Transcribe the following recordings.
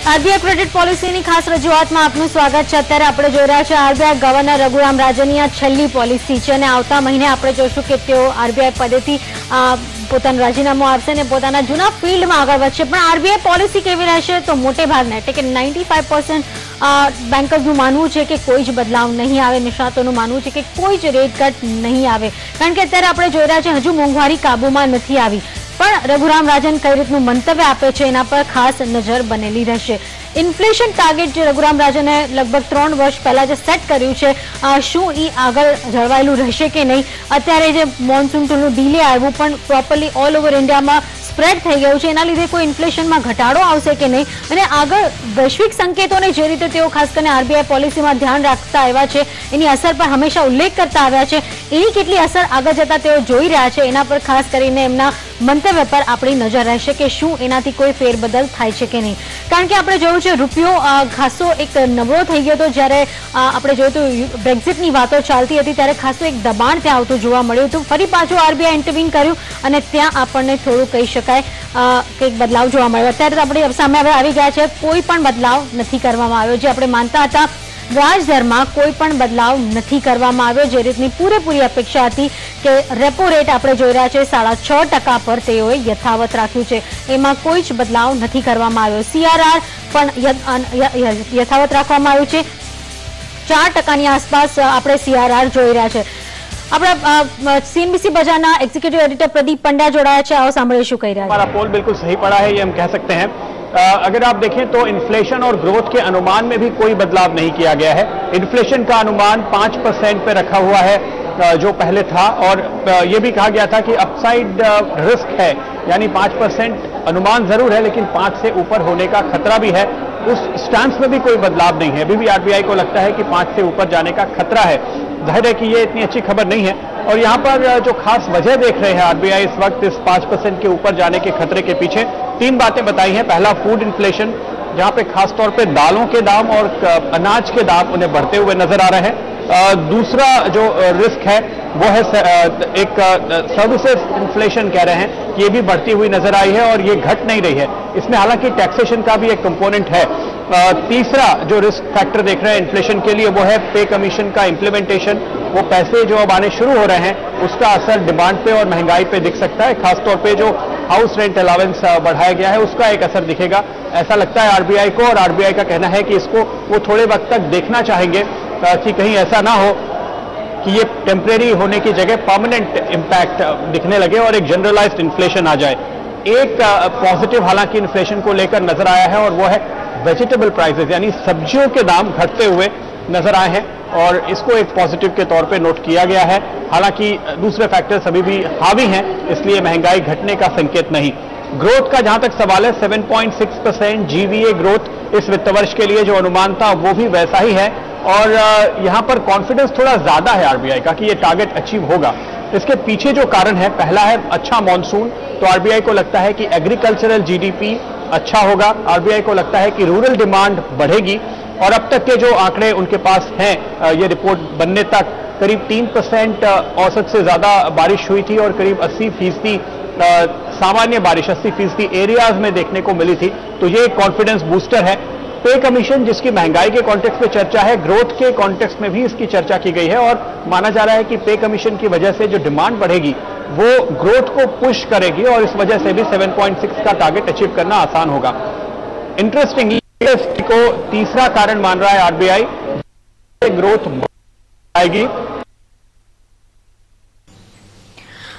RBI credit પોલિસીની ખાસ રજૂઆતમાં આપનું સ્વાગત છે। અત્યારે આપણે જોઈ રહ્યા છે આરબીઆઈ ગવર્નર રઘુરામ રાજનની આ છેલ્લી પોલિસી છે અને આવતા મહિને આપણે જોઈશું કે તેઓ આરબીઆઈ પદેથી પોતાનું રાજીનામું આપશે અને પોતાના જૂના ફિલ્ડમાં આગળ વધશે। પણ આરબીઆઈ પોલિસી કેવી રહેશે તો મોટે ભાગના એટલે કે 95% બેન્કર્સનું માનવું છે કે કોઈ જ બદલાવ નહીં આવે। નિષ્ણાતોનું માનવું છે કે કોઈ જ રેટ કટ નહીં આવે, કારણ કે અત્યારે આપણે જોઈ રહ્યા છે હજુ મોંઘવારી કાબૂમાં નથી આવી। પણ રઘુરામ રાજન કઈ રીતનું મંતવ્ય આપે છે એના પર ખાસ નજર બનેલી રહેશે। ઇન્ફ્લેશન ટાર્ગેટ જે રઘુરામ રાજને લગભગ 3 વર્ષ પહેલા જે સેટ કર્યું છે, શું એ આગળ જળવાયેલું રહેશે કે નહીં? અત્યારે જે મોન્સૂન ટુનું ડીલે આવ્યું પણ પ્રોપરલી ઓલ ઓવર ઇન્ડિયામાં સ્પ્રેડ થઈ ગયું છે, એના લીધે કોઈ ઇન્ફ્લેશનમાં ઘટાડો આવશે કે નહીં? અને આગળ વૈશ્વિક સંકેતોને જે રીતે તેઓ ખાસ કરીને આરબીઆઈ પોલિસીમાં ધ્યાન રાખતા આવ્યા છે, એની અસર પર હંમેશા ઉલ્લેખ કરતા આવ્યા છે, એની કેટલી અસર આગળ જતા તેઓ જોઈ રહ્યા છે એના પર ખાસ કરીને એમના મંતવ્ય પર આપણી નજર રહેશે કે શું એનાથી કોઈ ફેરબદલ થાય છે કે નહીં। કારણ કે આપણે જોયું છે રૂપિયો ખાસો એક નબળો થઈ ગયો હતો। જ્યારે આપણે જોયું તો બ્રેક્ઝિટની વાતો ચાલતી હતી ત્યારે ખાસું એક દબાણ ત્યાં આવતું જોવા મળ્યું હતું। ફરી પાછું આરબીઆઈ ઇન્ટરવીન કર્યું અને ત્યાં આપણને થોડું કહી શકાય કંઈક બદલાવ જોવા મળ્યો। અત્યારે તો આપણી સામે હવે આવી ગયા છે, કોઈ પણ બદલાવ નથી કરવામાં આવ્યો। જે આપણે માનતા હતા વ્યાજદરમાં કોઈ પણ બદલાવ નથી કરવામાં આવ્યો। જે રીતની પૂરેપૂરી અપેક્ષા હતી કે રેપો રેટ આપણે જોઈ રહ્યા છે 6.5% પર તેઓએ યથાવત રાખ્યું છે, એમાં કોઈ જ બદલાવ નથી કરવામાં આવ્યો। સીઆરઆર પણ યથાવત રાખવામાં આવ્યું છે, 4%ની આસપાસ આપણે સીઆરઆર જોઈ રહ્યા છે। આપણા सीएनबीसी बजाना एग्जीक्यूटिव एडिटर प्रदीप पंड्या जोड़ाया है, आओ सामने शू कह रहा है। हमारा पोल बिल्कुल सही पड़ा है, ये हम कह सकते हैं। अगर आप देखें तो इन्फ्लेशन और ग्रोथ के अनुमान में भी कोई बदलाव नहीं किया गया है। इन्फ्लेशन का अनुमान 5% पे रखा हुआ है जो पहले था, और ये भी कहा गया था कि अपसाइड रिस्क है, यानी 5% अनुमान जरूर है लेकिन 5 से ऊपर होने का खतरा भी है। उस स्टैंस में भी कोई बदलाव नहीं है। अभी भी आरबीआई को लगता है कि 5 से ऊपर जाने का खतरा है। जाहिर है कि ये इतनी अच्छी खबर नहीं है, और यहाँ पर जो खास वजह देख रहे हैं आरबीआई इस वक्त इस 5% के ऊपर जाने के खतरे के पीछे 3 बातें बताई हैं। पहला, फूड इन्फ्लेशन, जहाँ पे खासतौर पे दालों के दाम और अनाज के दाम उन्हें बढ़ते हुए नजर आ रहे हैं। दूसरा जो रिस्क है वो है एक सर्विसेज इन्फ्लेशन कह रहे हैं, ये भी बढ़ती हुई नजर आई है और ये घट नहीं रही है। इसमें हालांकि टैक्सेशन का भी एक कंपोनेंट है। तीसरा जो रिस्क फैक्टर देख रहे हैं इन्फ्लेशन के लिए वो है पे कमीशन का इम्प्लीमेंटेशन। वो पैसे जो अब आने शुरू हो रहे हैं उसका असर डिमांड पे और महंगाई पे दिख सकता है। खासतौर पे जो हाउस रेंट अलावेंस बढ़ाया गया है उसका एक असर दिखेगा, ऐसा लगता है आरबीआई को। और आरबीआई का कहना है कि इसको वो थोड़े वक्त तक देखना चाहेंगे कि कहीं ऐसा ना हो कि ये टेम्परेरी होने की जगह परमानेंट इंपैक्ट दिखने लगे और एक जनरलाइज्ड इन्फ्लेशन आ जाए। एक पॉजिटिव हालांकि इन्फ्लेशन को लेकर नजर आया है और वो है वेजिटेबल प्राइसेस, यानी सब्जियों के दाम घटते हुए नजर आए हैं और इसको एक पॉजिटिव के तौर पे नोट किया गया है। हालांकि दूसरे फैक्टर्स अभी भी हावी हैं, इसलिए महंगाई घटने का संकेत नहीं। ग्रोथ का जहां तक सवाल है, 7.6% जीवीए ग्रोथ इस वित्त वर्ष के लिए जो अनुमान था वो भी वैसा ही है, और यहां पर कॉन्फिडेंस थोड़ा ज्यादा है आरबीआई का कि ये टारगेट अचीव होगा। इसके पीछे जो कारण है, पहला है अच्छा मॉनसून, तो आरबीआई को लगता है कि एग्रीकल्चरल जीडीपी अच्छा होगा। आरबीआई को लगता है कि रूरल डिमांड बढ़ेगी, और अब तक के जो आंकड़े उनके पास हैं ये रिपोर्ट बनने तक करीब 3% औसत से ज्यादा बारिश हुई थी और करीब 80% सामान्य बारिश 80% एरियाज में देखने को मिली थी, तो ये एक कॉन्फिडेंस बूस्टर है। पे कमीशन जिसकी महंगाई के कॉन्टेक्स्ट में चर्चा है, ग्रोथ के कॉन्टेक्स्ट में भी इसकी चर्चा की गई है, और माना जा रहा है कि पे कमीशन की वजह से जो डिमांड बढ़ेगी वो ग्रोथ को पुश करेगी और इस वजह से भी 7.6 का टारगेट अचीव करना आसान होगा। इंटरेस्टिंगली को तीसरा कारण मान रहा है आरबीआई, ग्रोथ आएगी।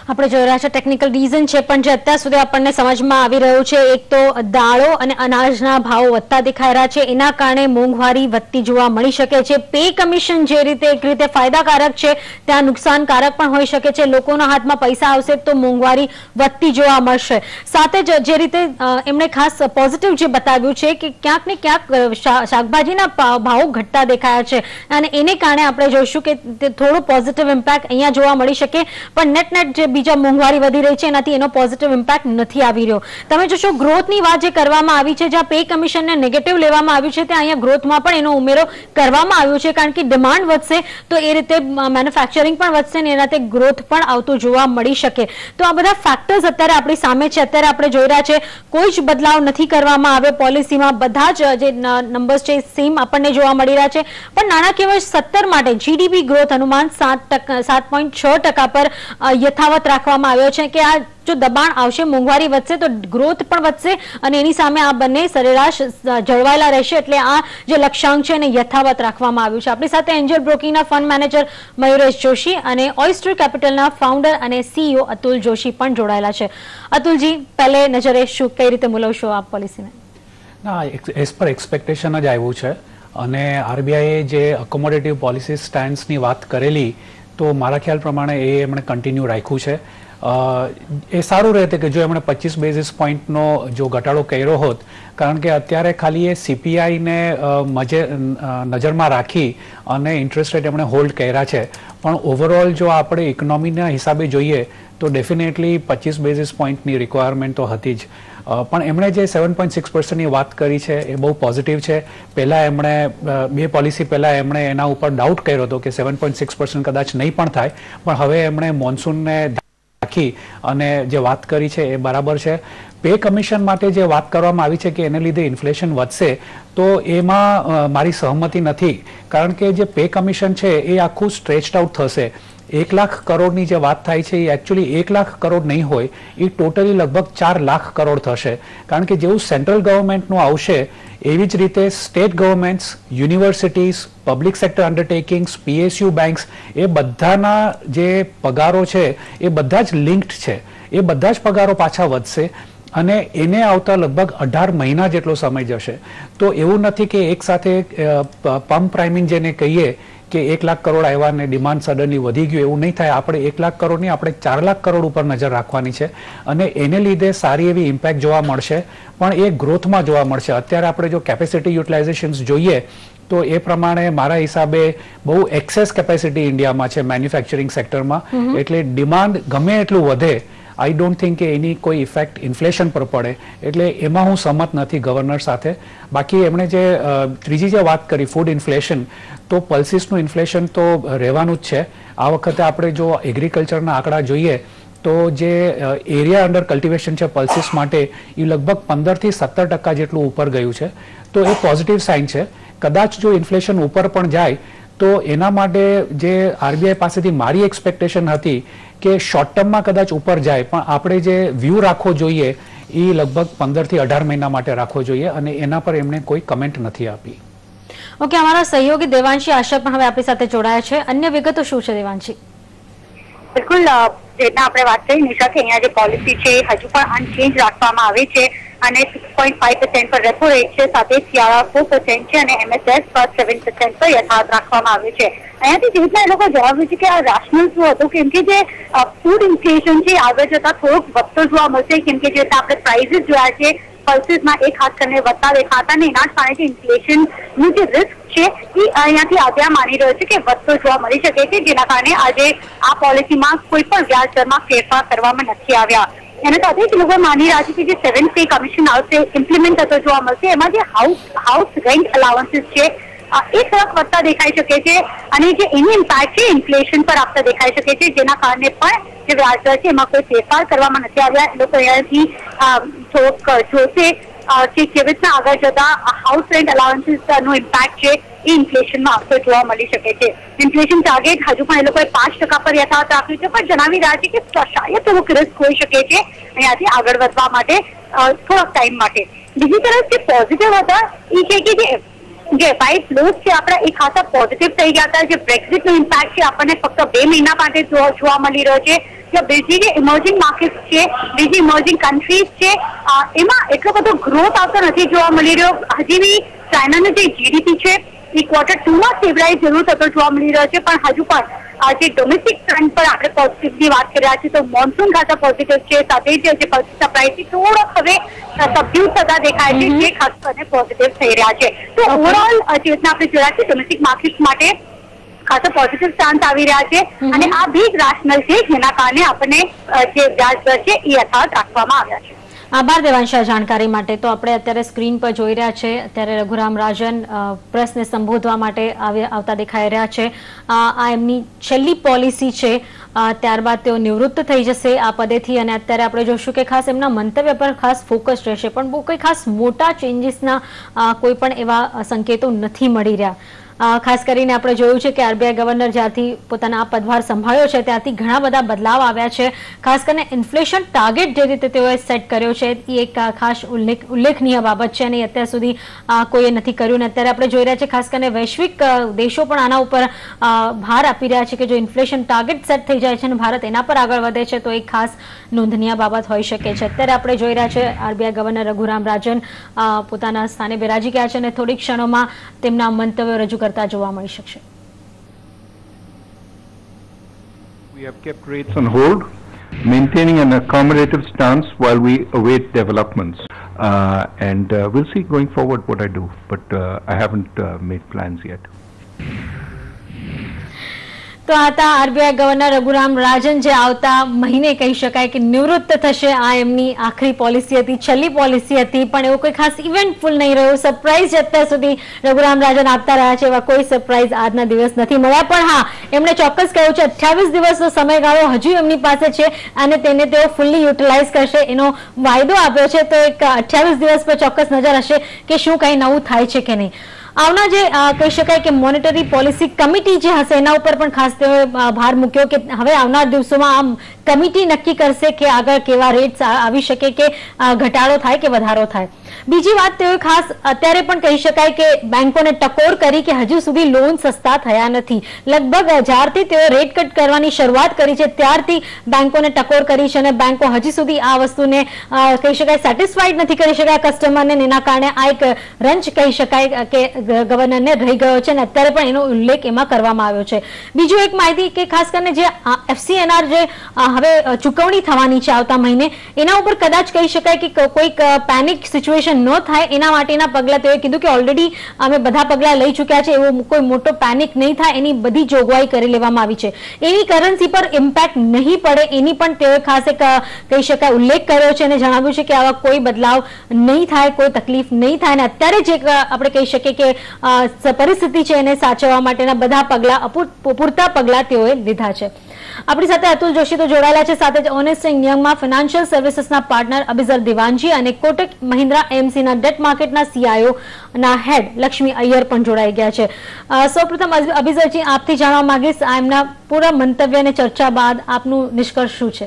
આપણે જોઈ રહ્યા છે ટેકનિકલ રીઝન છે, પણ જે અત્યાર સુધી આપણને સમજમાં આવી રહ્યું છે, એક તો દાળો અને અનાજના ભાવ વધતા દેખાઈ રહ્યા છે, એના કારણે મોંઘવારી વધતી જોવા મળી શકે છે। પે કમિશન જે રીતે એક રીતે ફાયદાકારક છે ત્યાં નુકસાનકારક પણ હોઈ શકે છે। લોકોના હાથમાં પૈસા આવશે તો મોંઘવારી વધતી જોવા મળશે। સાથે જ જે રીતે એમણે ખાસ પોઝિટિવ જે બતાવ્યું છે કે ક્યાંક ને ક્યાંક શાકભાજીના ભાવો ઘટતા દેખાયા છે અને એને કારણે આપણે જોઈશું કે થોડું પોઝિટિવ ઇમ્પેક્ટ અહીંયા જોવા મળી શકે। પણ નેટ જે બીજા મોંઘવારી વધી રહી છે એનાથી એનો પોઝિટિવ ઇમ્પેક્ટ નથી આવી રહ્યો. તમે જોશો ગ્રોથની વાત જે કરવામાં આવી છે, જ્યાં પે કમિશનને નેગેટિવ લેવામાં આવ્યું છે, ત્યાં અહીંયા ગ્રોથમાં પણ એનો ઉમેરો કરવામાં આવ્યો છે, કારણ કે ડિમાન્ડ વધશે તો એ રીતે મેન્યુફેક્ચરિંગ પણ વધશે ને એનાથી ગ્રોથ પણ આવતું જોવા મળી શકે. તો આ બધા ફેક્ટર્સ અત્યારે આપણી સામે છે. અત્યારે આપણે જોઈ રહ્યા છે કોઈ જ બદલાવ નથી કરવામાં આવ્યો પોલિસીમાં. બધા જ જે નંબર્સ છે સેમ આપણને જોવા મળી રહ્યા છે. પણ નાણાકીય વર્ષ 17 માટે જીડીપી ગ્રોથ અનુમાન 7.6% પર યથાવત રાખવામાં આવ્યો છે કે આ જો દબાણ આવશે, મોંઘવારી વધશે તો ગ્રોથ પણ વધશે અને એની સામે આ બંને સરેરાશ જળવાયેલા રહેશે. એટલે આ જે લક્ષ્યાંક છે એને યથાવત રાખવામાં આવ્યું છે. આપણી સાથે એન્જલ બ્રોકિંગના ફંડ મેનેજર મયુરેશ જોશી અને ઓયસ્ટર કેપિટલના ફાઉન્ડર અને સીઈઓ અતુલ જોશી પણ જોડાયેલા છે. અતુલજી, પહેલે નજરે કઈ રીતે મૂલવશો આ પોલિસીને? ના, એઝ પર એક્સપેક્ટેશન જ આવ્યું છે અને આરબીઆઈએ જે અકોમોડેટિવ પોલિસી સ્ટેન્ડ્સની વાત કરેલી તો મારા ખ્યાલ પ્રમાણે એ એમણે કન્ટિન્યુ રાખ્યું છે. એ સારું રહેતે કે જો એમણે 25 બેઝિસ પોઈન્ટનો જો ઘટાડો કર્યો હોત, કારણ કે અત્યારે ખાલી એ સીપીઆઈને નજરમાં રાખી અને ઇન્ટરેસ્ટ રેટ એમણે હોલ્ડ કર્યા છે. પણ ઓવરઓલ જો આપણે ઇકોનોમીના હિસાબે જોઈએ તો ડેફિનેટલી 25 બેઝિસ પોઈન્ટની રિક્વાયરમેન્ટ તો હતી જ. પણ એમણે જે 7.6%ની વાત કરી છે એ બહુ પોઝિટિવ છે. પહેલાં એમણે બે પોલિસી પહેલાં એમણે એના ઉપર ડાઉટ કર્યો હતો કે 7.6% કદાચ નહીં પણ થાય, પણ હવે એમણે મોન્સૂનને રાખી અને જે વાત કરી છે એ બરાબર છે. પે કમિશન માટે જે વાત કરવામાં આવી છે કે એને લીધે ઇન્ફ્લેશન વધશે, તો એમાં મારી સહમતિ નથી, કારણ કે જે પે કમિશન છે એ આખું સ્ટ્રેચ્ડ આઉટ થશે. 1 લાખ કરોડની જે વાત થાય છે એ એકચ્યુઅલી 1 લાખ કરોડ નહીં હોય, એ ટોટલી લગભગ 4 લાખ કરોડ થશે. કારણ કે જેવું સેન્ટ્રલ ગવર્મેન્ટનું આવશે એવી જ રીતે state governments, universities, public sector undertakings, PSU banks, એ બધાના જે પગારો છે એ બધા જ લિંક્ડ છે. એ બધા જ પગારો પાછા વધશે અને એને આવતા લગભગ 18 મહિના જેટલો સમય જશે. તો એવું નથી કે એક સાથે પમ્પ પ્રાઇમિંગ જેને કહીએ કે 1 લાખ કરોડ આવ્યા ને ડિમાન્ડ સડનલી વધી ગયું, એવું નહીં થાય. આપણે 1 લાખ કરોડની આપણે 4 લાખ કરોડ ઉપર નજર રાખવાની છે અને એને લીધે સારી એવી ઇમ્પેક્ટ જોવા મળશે, પણ એ ગ્રોથમાં જોવા મળશે. અત્યારે આપણે જો કેપેસિટી યુટિલાઇઝેશન્સ જોઈએ તો એ પ્રમાણે મારા હિસાબે બહુ એક્સેસ કેપેસિટી ઇન્ડિયામાં છે મેન્યુફેક્ચરિંગ સેક્ટરમાં. એટલે ડિમાન્ડ ગમે એટલું વધે, આઈ ડોન્ટ થિંક કે એની કોઈ ઇફેક્ટ ઇન્ફ્લેશન પર પડે. એટલે એમાં હું સહમત નથી ગવર્નર સાથે. બાકી એમણે જે ત્રીજી જે વાત કરી ફૂડ ઇન્ફ્લેશન, તો પલ્સીસનું ઇન્ફ્લેશન તો રહેવાનું જ છે. આ વખતે આપણે જો એગ્રીકલ્ચરના આંકડા જોઈએ તો જે એરિયા અંડર કલ્ટિવેશન છે પલ્સીસ માટે એ લગભગ 15 થી 17% જેટલું ઉપર ગયું છે. તો એ પોઝિટિવ સાઇન છે. કદાચ જો ઇન્ફ્લેશન ઉપર પણ જાય તો એના માટે જે આરબીઆઈ પાસેથી મારી એક્સપેક્ટેશન હતી કે શોર્ટ ટર્મમાં કદાચ ઉપર જાય, પણ આપણે જે વ્યૂ રાખવો જોઈએ એ લગભગ 15 થી 18 મહિના માટે રાખવો જોઈએ અને એના પર એમણે કોઈ કમેન્ટ નથી આપી. ઓકે, અમારા સહયોગી દેવાંશી આશા પણ હવે આપણી સાથે જોડાયા છે. અન્ય વિગતો શું છે દેવાંશી? બિલકુલ, જેના આપણે વાત કરી નિશા કે અહીંયા જે પોલિસી છે હજુ પણ અનચેન્જ રાખવામાં આવી છે અને 6.5% પર રેપો રેટ છે, સાથે શિયાળા 4% છે અને એમએસએફ પર 7% પર યથાવત રાખવામાં આવ્યું છે. અહીંયાથી જે રીતના એ લોકો જણાવ્યું છે કે આ રેશનલ શું હતું, કેમ કે જે ફૂડ ઇન્ફ્લેશન છે આગળ જતા થોડોક વધતો જોવા મળશે, કેમ કે જે આપણે પ્રાઇઝીસ જોયા છે પલ્સીસમાં એ ખાસ કરીને વધતા દેખાતા ને એના જ કારણે જે ઇન્ફ્લેશનનું જે રિસ્ક છે એ અહીંયાથી આદ્યા માની રહ્યો છે કે વધતો જોવા મળી શકે છે, જેના કારણે આજે આ પોલિસીમાં કોઈ પણ વ્યાજ દરમાં ફેરફાર કરવામાં નથી આવ્યા. એના સાથે જ લોકો માની રહ્યા છે કે જે 7th પે કમિશન આવશે, ઇમ્પ્લિમેન્ટ થતો જોવા મળશે, એમાં જે હાઉસ રેન્ટ અલાવન્સીસ છે એ થોડાક વધતા દેખાઈ શકે છે અને જે એની ઇમ્પેક્ટ છે ઇન્ફ્લેશન પર આપતા દેખાઈ શકે છે, જેના કારણે પણ જે વ્યાજદર છે એમાં કોઈ ફેરફાર કરવામાં નથી આવ્યા. લોકો અહીંયાથી થોડોક જોશે કે કેવી રીતના આગળ જતા હાઉસ રેન્ટ અલાવન્સીસનો ઇમ્પેક્ટ છે એ ઇન્ફ્લેશનમાં આવતો જોવા મળી શકે છે. ઇન્ફ્લેશન ટાર્ગેટ હજુ પણ એ લોકોએ 5% પર યથાવત રાખ્યું છે, પણ જણાવી રહ્યા છે કે શાયદ થોડુંક રિસ્ક હોઈ શકે છે અહીંયાથી આગળ વધવા માટે થોડોક ટાઈમ માટે. બીજી તરફ જે પોઝિટિવ હતા એ છે કે જે એફઆઈ ફ્લોઝ છે આપણા એ ખાસા પોઝિટિવ થઈ ગયા હતા. જે બ્રેક્ઝિટનો ઇમ્પેક્ટ છે આપણને ફક્ત 2 મહિના માટે જોવા મળી રહ્યો છે. બીજી જે ઇમર્જિંગ માર્કેટ છે, બીજી ઇમર્જિંગ કન્ટ્રીઝ છે, એમાં એટલો બધો ગ્રોથ આવતો નથી જોવા મળી રહ્યો. હજી બી ચાઇનાનું જે જીડીપી છે એ Q2 માં સ્ટેબલાઇઝ જરૂર થતો જોવા મળી રહ્યો છે, પણ હજુ પણ જે ડોમેસ્ટિક ફ્રન્ટ પર આપણે પોઝિટિવની વાત કરી રહ્યા છીએ તો મોન્સૂન ખાસા પોઝિટિવ છે, સાથે જ જે પલ્સીસ સપ્લાય છે થોડોક હવે સબ્ડ્યુડ થતા દેખાય છે, જે ખાસ કરીને પોઝિટિવ થઈ રહ્યા છે. તો ઓવરઓલ જે રીતના આપણે જોયા છે ડોમેસ્ટિક માર્કેટ માટે ખાસો પોઝિટિવ સ્ટાન્સ આવી રહ્યા છે અને આ બી રેશનલ છે, જેના કારણે આપણને જે વ્યાજ દર છે એ યથાવત રાખવામાં આવ્યા છે. આભાર દેવાંશા જાણકારી માટે. તો આપણે અત્યારે સ્ક્રીન પર જોઈ રહ્યા છે, અત્યારે રઘુરામ રાજન પ્રેસને સંબોધવા માટે આવતા દેખાઈ રહ્યા છે. આ એમની છેલ્લી પોલિસી છે, ત્યારબાદ તેઓ નિવૃત્ત થઈ જશે આ પદેથી અને અત્યારે આપણે જોશું કે ખાસ એમના મંતવ્ય પર ખાસ ફોકસ રહેશે, પણ બહુ કોઈ ખાસ મોટા ચેન્જીસના કોઈ પણ એવા સંકેતો નથી મળી રહ્યા. ખાસ કરીને આપણે જોયું છે કે આરબીઆઈ ગવર્નર જ્યારથી પોતાના આ પદભાર સંભાળ્યો છે ત્યારથી ઘણા બધા બદલાવ આવ્યા છે. ખાસ કરીને ઇન્ફ્લેશન ટાર્ગેટ જે રીતે તેઓએ સેટ કર્યો છે એ એક ખાસ ઉલ્લેખનીય બાબત છે અને અત્યાર સુધી કોઈએ નથી કર્યું. અને અત્યારે આપણે જોઈ રહ્યા છે ખાસ કરીને વૈશ્વિક દેશો પણ આના ઉપર ભાર આપી રહ્યા છે કે જો ઇન્ફ્લેશન ટાર્ગેટ સેટ થઈ જાય છે અને ભારત એના પર આગળ વધે છે તો એક ખાસ નોંધનીય બાબત હોઈ શકે છે. અત્યારે આપણે જોઈ રહ્યા છે આરબીઆઈ ગવર્નર રઘુરામ રાજન પોતાના સ્થાને બિરાજી ગયા છે અને થોડીક ક્ષણોમાં તેમના મંતવ્યો રજૂ કરતા જોવા મળી શકશે. We have kept rates on hold, maintaining an accommodative stance while we await developments. And we'll see going forward what I do, but I haven't made plans yet. તો હતા આરબીઆઈ ગવર્નર રઘુરામ રાજન, જે આવતા મહિને કહી શકાય કે નિવૃત્ત થશે. આ એમની આખરી પોલિસી હતી, છેલ્લી પોલિસી હતી, પણ એવું કોઈ ખાસ ઇવેન્ટફુલ નહીં રહ્યું. સરપ્રાઇઝ અત્યાર સુધી રઘુરામ રાજન આપતા રહ્યા છે, એવા કોઈ સરપ્રાઇઝ આજના દિવસ નથી મળ્યા. પણ હા, એમણે ચોક્કસ કહ્યું છે 28 દિવસનો સમયગાળો હજુ એમની પાસે છે અને તેને તેઓ ફૂલ્લી યુટિલાઇઝ કરશે એનો વાયદો આપ્યો છે. તો એક 28 દિવસ પર ચોક્કસ નજર હશે કે શું કંઈ નવું થાય છે કે નહીં. આવના જે કહી શકાય કે મોનેટરી પોલિસી કમિટી જે હશે એના ઉપર પણ ખાસ તેઓએ ભાર મૂક્યો કે હવે આવનાર દિવસોમાં આમ કમિટી નક્કી કરશે કે આગળ કેવા રેટ્સ આવી શકે, કે ઘટાડો થાય કે વધારો થાય. બીજી વાત તેઓએ ખાસ અત્યારે પણ કહી શકાય કે બેંકોને ટકોર કરી કે હજુ સુધી લોન સસ્તા થયા નથી. લગભગ જ્યારથી તેઓ રેટ કટ કરવાની શરૂઆત કરી છે ત્યારથી બેંકોને ટકોર કરી છે અને બેંકો હજી સુધી આ વસ્તુને કહી શકાય સેટિસ્ફાઈડ નથી કરી શકાય કસ્ટમરને. એના કારણે આ એક રંચ કહી શકાય કે ગવર્નરને રહી ગયો છે અને અત્યારે પણ એનો ઉલ્લેખ એમાં કરવામાં આવ્યો છે. બીજું એક માહિતી કે ખાસ કરીને જે FCNR જે હવે ચૂકવણી થવાની છે આવતા મહિને, એના ઉપર કદાચ કહી શકાય કે કોઈક પેનિક સિચ્યુએશન ન થાય એના માટેના પગલા તેઓએ કીધું કે ઓલરેડી અમે બધા પગલા લઈ ચૂક્યા છે, એવો કોઈ મોટો પેનિક નહીં થાય એની બધી જોગવાઈ કરી લેવામાં આવી છે. એની કરન્સી પર ઇમ્પેક્ટ નહીં પડે એની પણ તેઓએ ખાસ એક કહી શકાય ઉલ્લેખ કર્યો છે અને જણાવ્યું છે કે આવા કોઈ બદલાવ નહીં થાય, કોઈ તકલીફ નહીં થાય. અને અત્યારે જે આપણે કહી શકીએ કે પરિસ્થિતિ છે એને સાચવવા માટેના બધા પગલા પૂરતા પગલા તેઓએ લીધા છે. આપણી સાથે અતુલ જોશી તો જોડાયેલા છે, સાથે જ ઓનેસ્ટ એન્ડ યંગમાં ફાઇનાન્શિયલ સર્વિસીસના પાર્ટનર અભિઝર દિવાનજી અને કોટક મહિન્દ્રા એમસીના ડેટ માર્કેટના CIO ના હેડ લક્ષ્મી અય્યર પણ જોડાઈ ગયા છે. સૌપ્રથમ અભિઝરજી, આપથી જાણવા માંગીશ એમના પૂરા મંતવ્ય અને ચર્ચા બાદ આપનું નિષ્કર્ષ શું છે?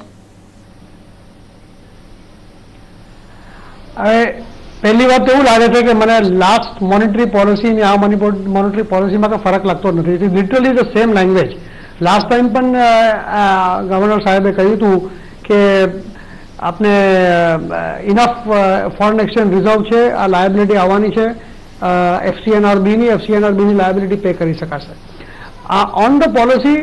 પહેલી વાત એવું લાગે છે કે મને લાસ્ટ મોનેટરી પોલિસી અને આ મોનેટરી પોલિસીમાં તો ફરક લાગતો નથી. It is literally the same language. Last time પણ ગવર્નર સાહેબે કહ્યું હતું કે આપને ઇનફ ફોરેન એક્સચેન્જ રિઝર્વ છે, આ લાયબિલિટી આવવાની છે FCNRB ની લાયબિલિટી પે કરી શકાશે. ઓન ધ પોલિસી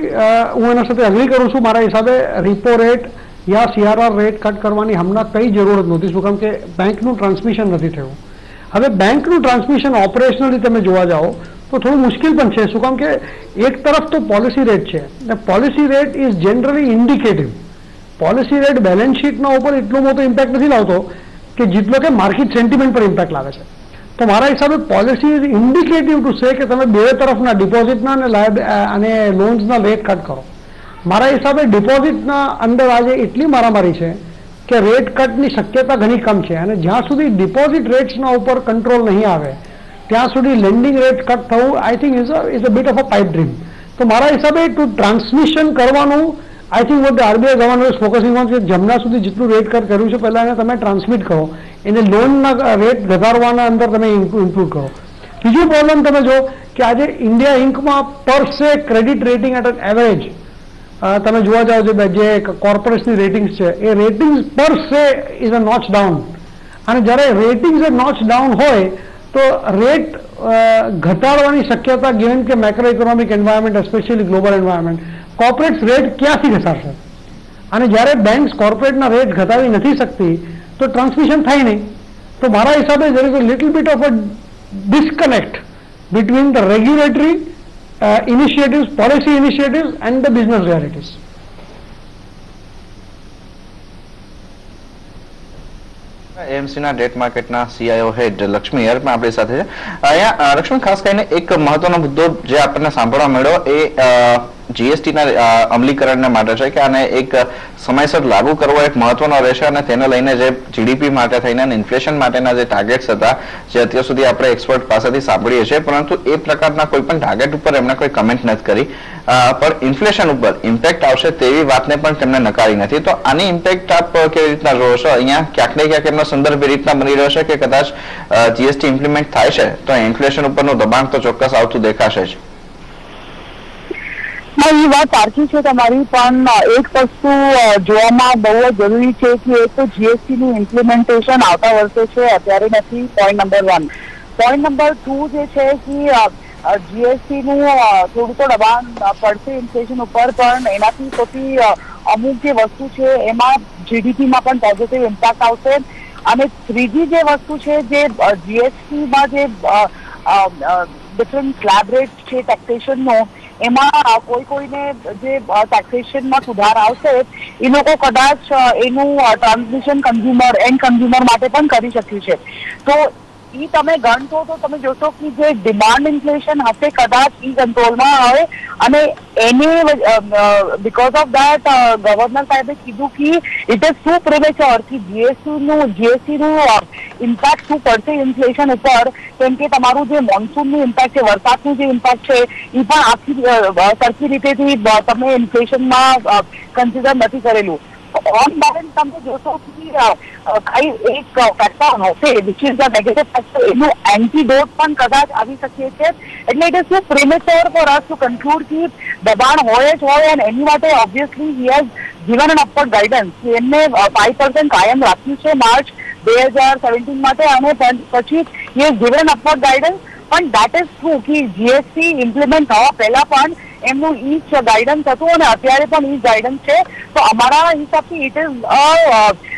હું એના સાથે એગ્રી કરું છું. મારા હિસાબે રિપો રેટ યા CRR રેટ કટ કરવાની હમણાં કઈ જરૂરત નહોતી. શું કામ કે બેંકનું ટ્રાન્સમિશન નથી થયું. હવે બેંકનું ટ્રાન્સમિશન ઓપરેશનલી તમે જોવા જાઓ તો થોડું મુશ્કેલ પણ છે. શું કામ કે એક તરફ તો પોલિસી રેટ છે, policy rate is generally indicative. Policy rate balance શીટના ઉપર એટલો મોટો ઇમ્પેક્ટ નથી લાવતો કે જેટલો કે માર્કેટ સેન્ટિમેન્ટ પર ઇમ્પેક્ટ લાવે છે. તો મારા હિસાબે policy is indicative to say કે તમે બે તરફના ડિપોઝિટના અને લોન્સના રેટ કટ કરો. મારા હિસાબે ડિપોઝિટના અંદર આજે એટલી મારામારી છે કે રેટ કટની શક્યતા ઘણી કમ છે અને જ્યાં સુધી ડિપોઝિટ રેટ્સના ઉપર કંટ્રોલ નહીં આવે ત્યાં સુધી લેન્ડિંગ રેટ કટ થવું I think is a bit of a pipe dream. તો મારા હિસાબે ટુ ટ્રાન્સમિશન કરવાનું I think vote the RBI governor is focusing on કે જમણા સુધી જેટલું રેટ કટ કર્યું છે પહેલાં એને તમે ટ્રાન્સમિટ કરો, એને લોનના રેટ ઘટાડવાના અંદર તમે ઇમ્પ્રુવ કરો. બીજું પ્રોબ્લેમ તમે જો કે આજે ઇન્ડિયા ઇન્કમાં પર સે ક્રેડિટ રેટિંગ એટ એવરેજ તમે જોવા જાઓ જે કોર્પોરેટ્સની રેટિંગ્સ છે એ રેટિંગ્સ પર સે ઇઝ અ નોચ ડાઉન. અને જ્યારે રેટિંગ્સ એ નોચ ડાઉન હોય તો રેટ ઘટાડવાની શક્યતા ગિવન કે macro economic environment especially global environment corporates rate ક્યાંથી ઘટાડશે? અને જ્યારે બેંક્સ કોર્પોરેટના રેટ ઘટાડી નથી શકતી તો ટ્રાન્સમિશન થાય નહીં. તો મારા હિસાબે there is a little bit of a disconnect between the regulatory initiatives, policy initiatives and the business realities. એએમસીના ડેટ માર્કેટના સીઆઈઓ હેડ લક્ષ્મી યાર પણ આપણી સાથે છે. અહીંયા લક્ષ્મી, ખાસ કરીને એક મહત્વનો મુદ્દો જે આપણને સાંભળવા મળ્યો એ જીએસટીના અમલીકરણને માટે છે કે આને એક સમયસર લાગુ કરવો એક મહત્વનો રહેશે અને તેને લઈને જે જીડીપી માટે થઈને ઇન્ફ્લેશન માટેના જે ટાર્ગેટ્સ હતા જે અત્યાર સુધી આપણે એક્સપર્ટ પાસેથી સાંભળીએ છીએ, પરંતુ એ પ્રકારના કોઈ પણ ટાર્ગેટ ઉપર એમણે કોઈ કમેન્ટ નથી કરી, પણ ઇન્ફ્લેશન ઉપર ઇમ્પેક્ટ આવશે તેવી વાતને પણ તેમણે નકારી નથી. તો આની ઇમ્પેક્ટ આપ કેવી રીતના જોવો છો? અહીંયા ક્યાંક ને ક્યાંક એમનો સંદર્ભ એ રીતના બની રહ્યો છે કે કદાચ જીએસટી ઇમ્પ્લિમેન્ટ થાય છે તો ઇન્ફ્લેશન ઉપરનું દબાણ તો ચોક્કસ આવતું દેખાશે જ. એ વાત સાચી છે તમારી, પણ એક વસ્તુ જોવામાં બહુ જ જરૂરી છે કે એક તો જીએસટી નું ઇમ્પ્લિમેન્ટેશન આવતા વર્ષે છે, અત્યારે નથી. Point number 1. પોઈન્ટ નંબર 2 જે છે કે જીએસટી નું થોડું તો દબાણ પડશે ઇન્ફ્લેશન ઉપર, પણ એનાથી સૌથી અમુક જે વસ્તુ છે એમાં જીડીપીમાં પણ પોઝિટિવ ઇમ્પેક્ટ આવશે. અને ત્રીજી જે વસ્તુ છે જે જીએસટીમાં જે ડિફરન્ટ સ્લેબ રેટ છે ટેક્સેશનનો, એમાં કોઈને જે ટેક્સેશનમાં સુધાર આવશે એ લોકો કદાચ એનું ટ્રાન્સમિશન એન્ડ કન્ઝ્યુમર માટે પણ કરી શક્યું છે. તો એ તમે ગણશો તો તમે જોશો કે જે ડિમાન્ડ ઇન્ફ્લેશન હશે કદાચ એ કંટ્રોલમાં આવે, અને એને બીકોઝ ઓફ દેટ ગવર્નર સાહેબે કીધું કે ઇટ ઇઝ ટુ પ્રિમેચ્યોર કે જીએસટીનું ઇમ્પેક્ટ શું પડશે ઇન્ફ્લેશન ઉપર, કેમ કે તમારું જે મોન્સૂનનું ઇમ્પેક્ટ છે, વરસાદનું જે ઇમ્પેક્ટ છે એ પણ આખી સરખી રીતેથી તમે ઇન્ફ્લેશનમાં કન્સિડર નથી કરેલું. ઓન બેલેન્સ તમે જોશો કે કઈ એક ફેક્ટર હશે which is the negative factor, એનું એન્ટીડોટ પણ કદાચ આવી શકે છે. એટલે it is too premature for us to conclude કે દબાણ હોય જ હોય, અને એની માટે obviously he has given an upward guidance. એમને 5% કાયમ રાખ્યું છે માર્ચ 2017 માટે, અને પછી he has given an upward guidance. પણ દેટ ઇઝ ટ્રુ કે જીએસટી ઇમ્પ્લિમેન્ટ થવા પહેલા પણ એમનું ઈ જ ગાઈડન્સ હતું અને અત્યારે પણ ઈ ગાઈડન્સ છે. તો અમારા હિસાબથી ઇટ ઇઝ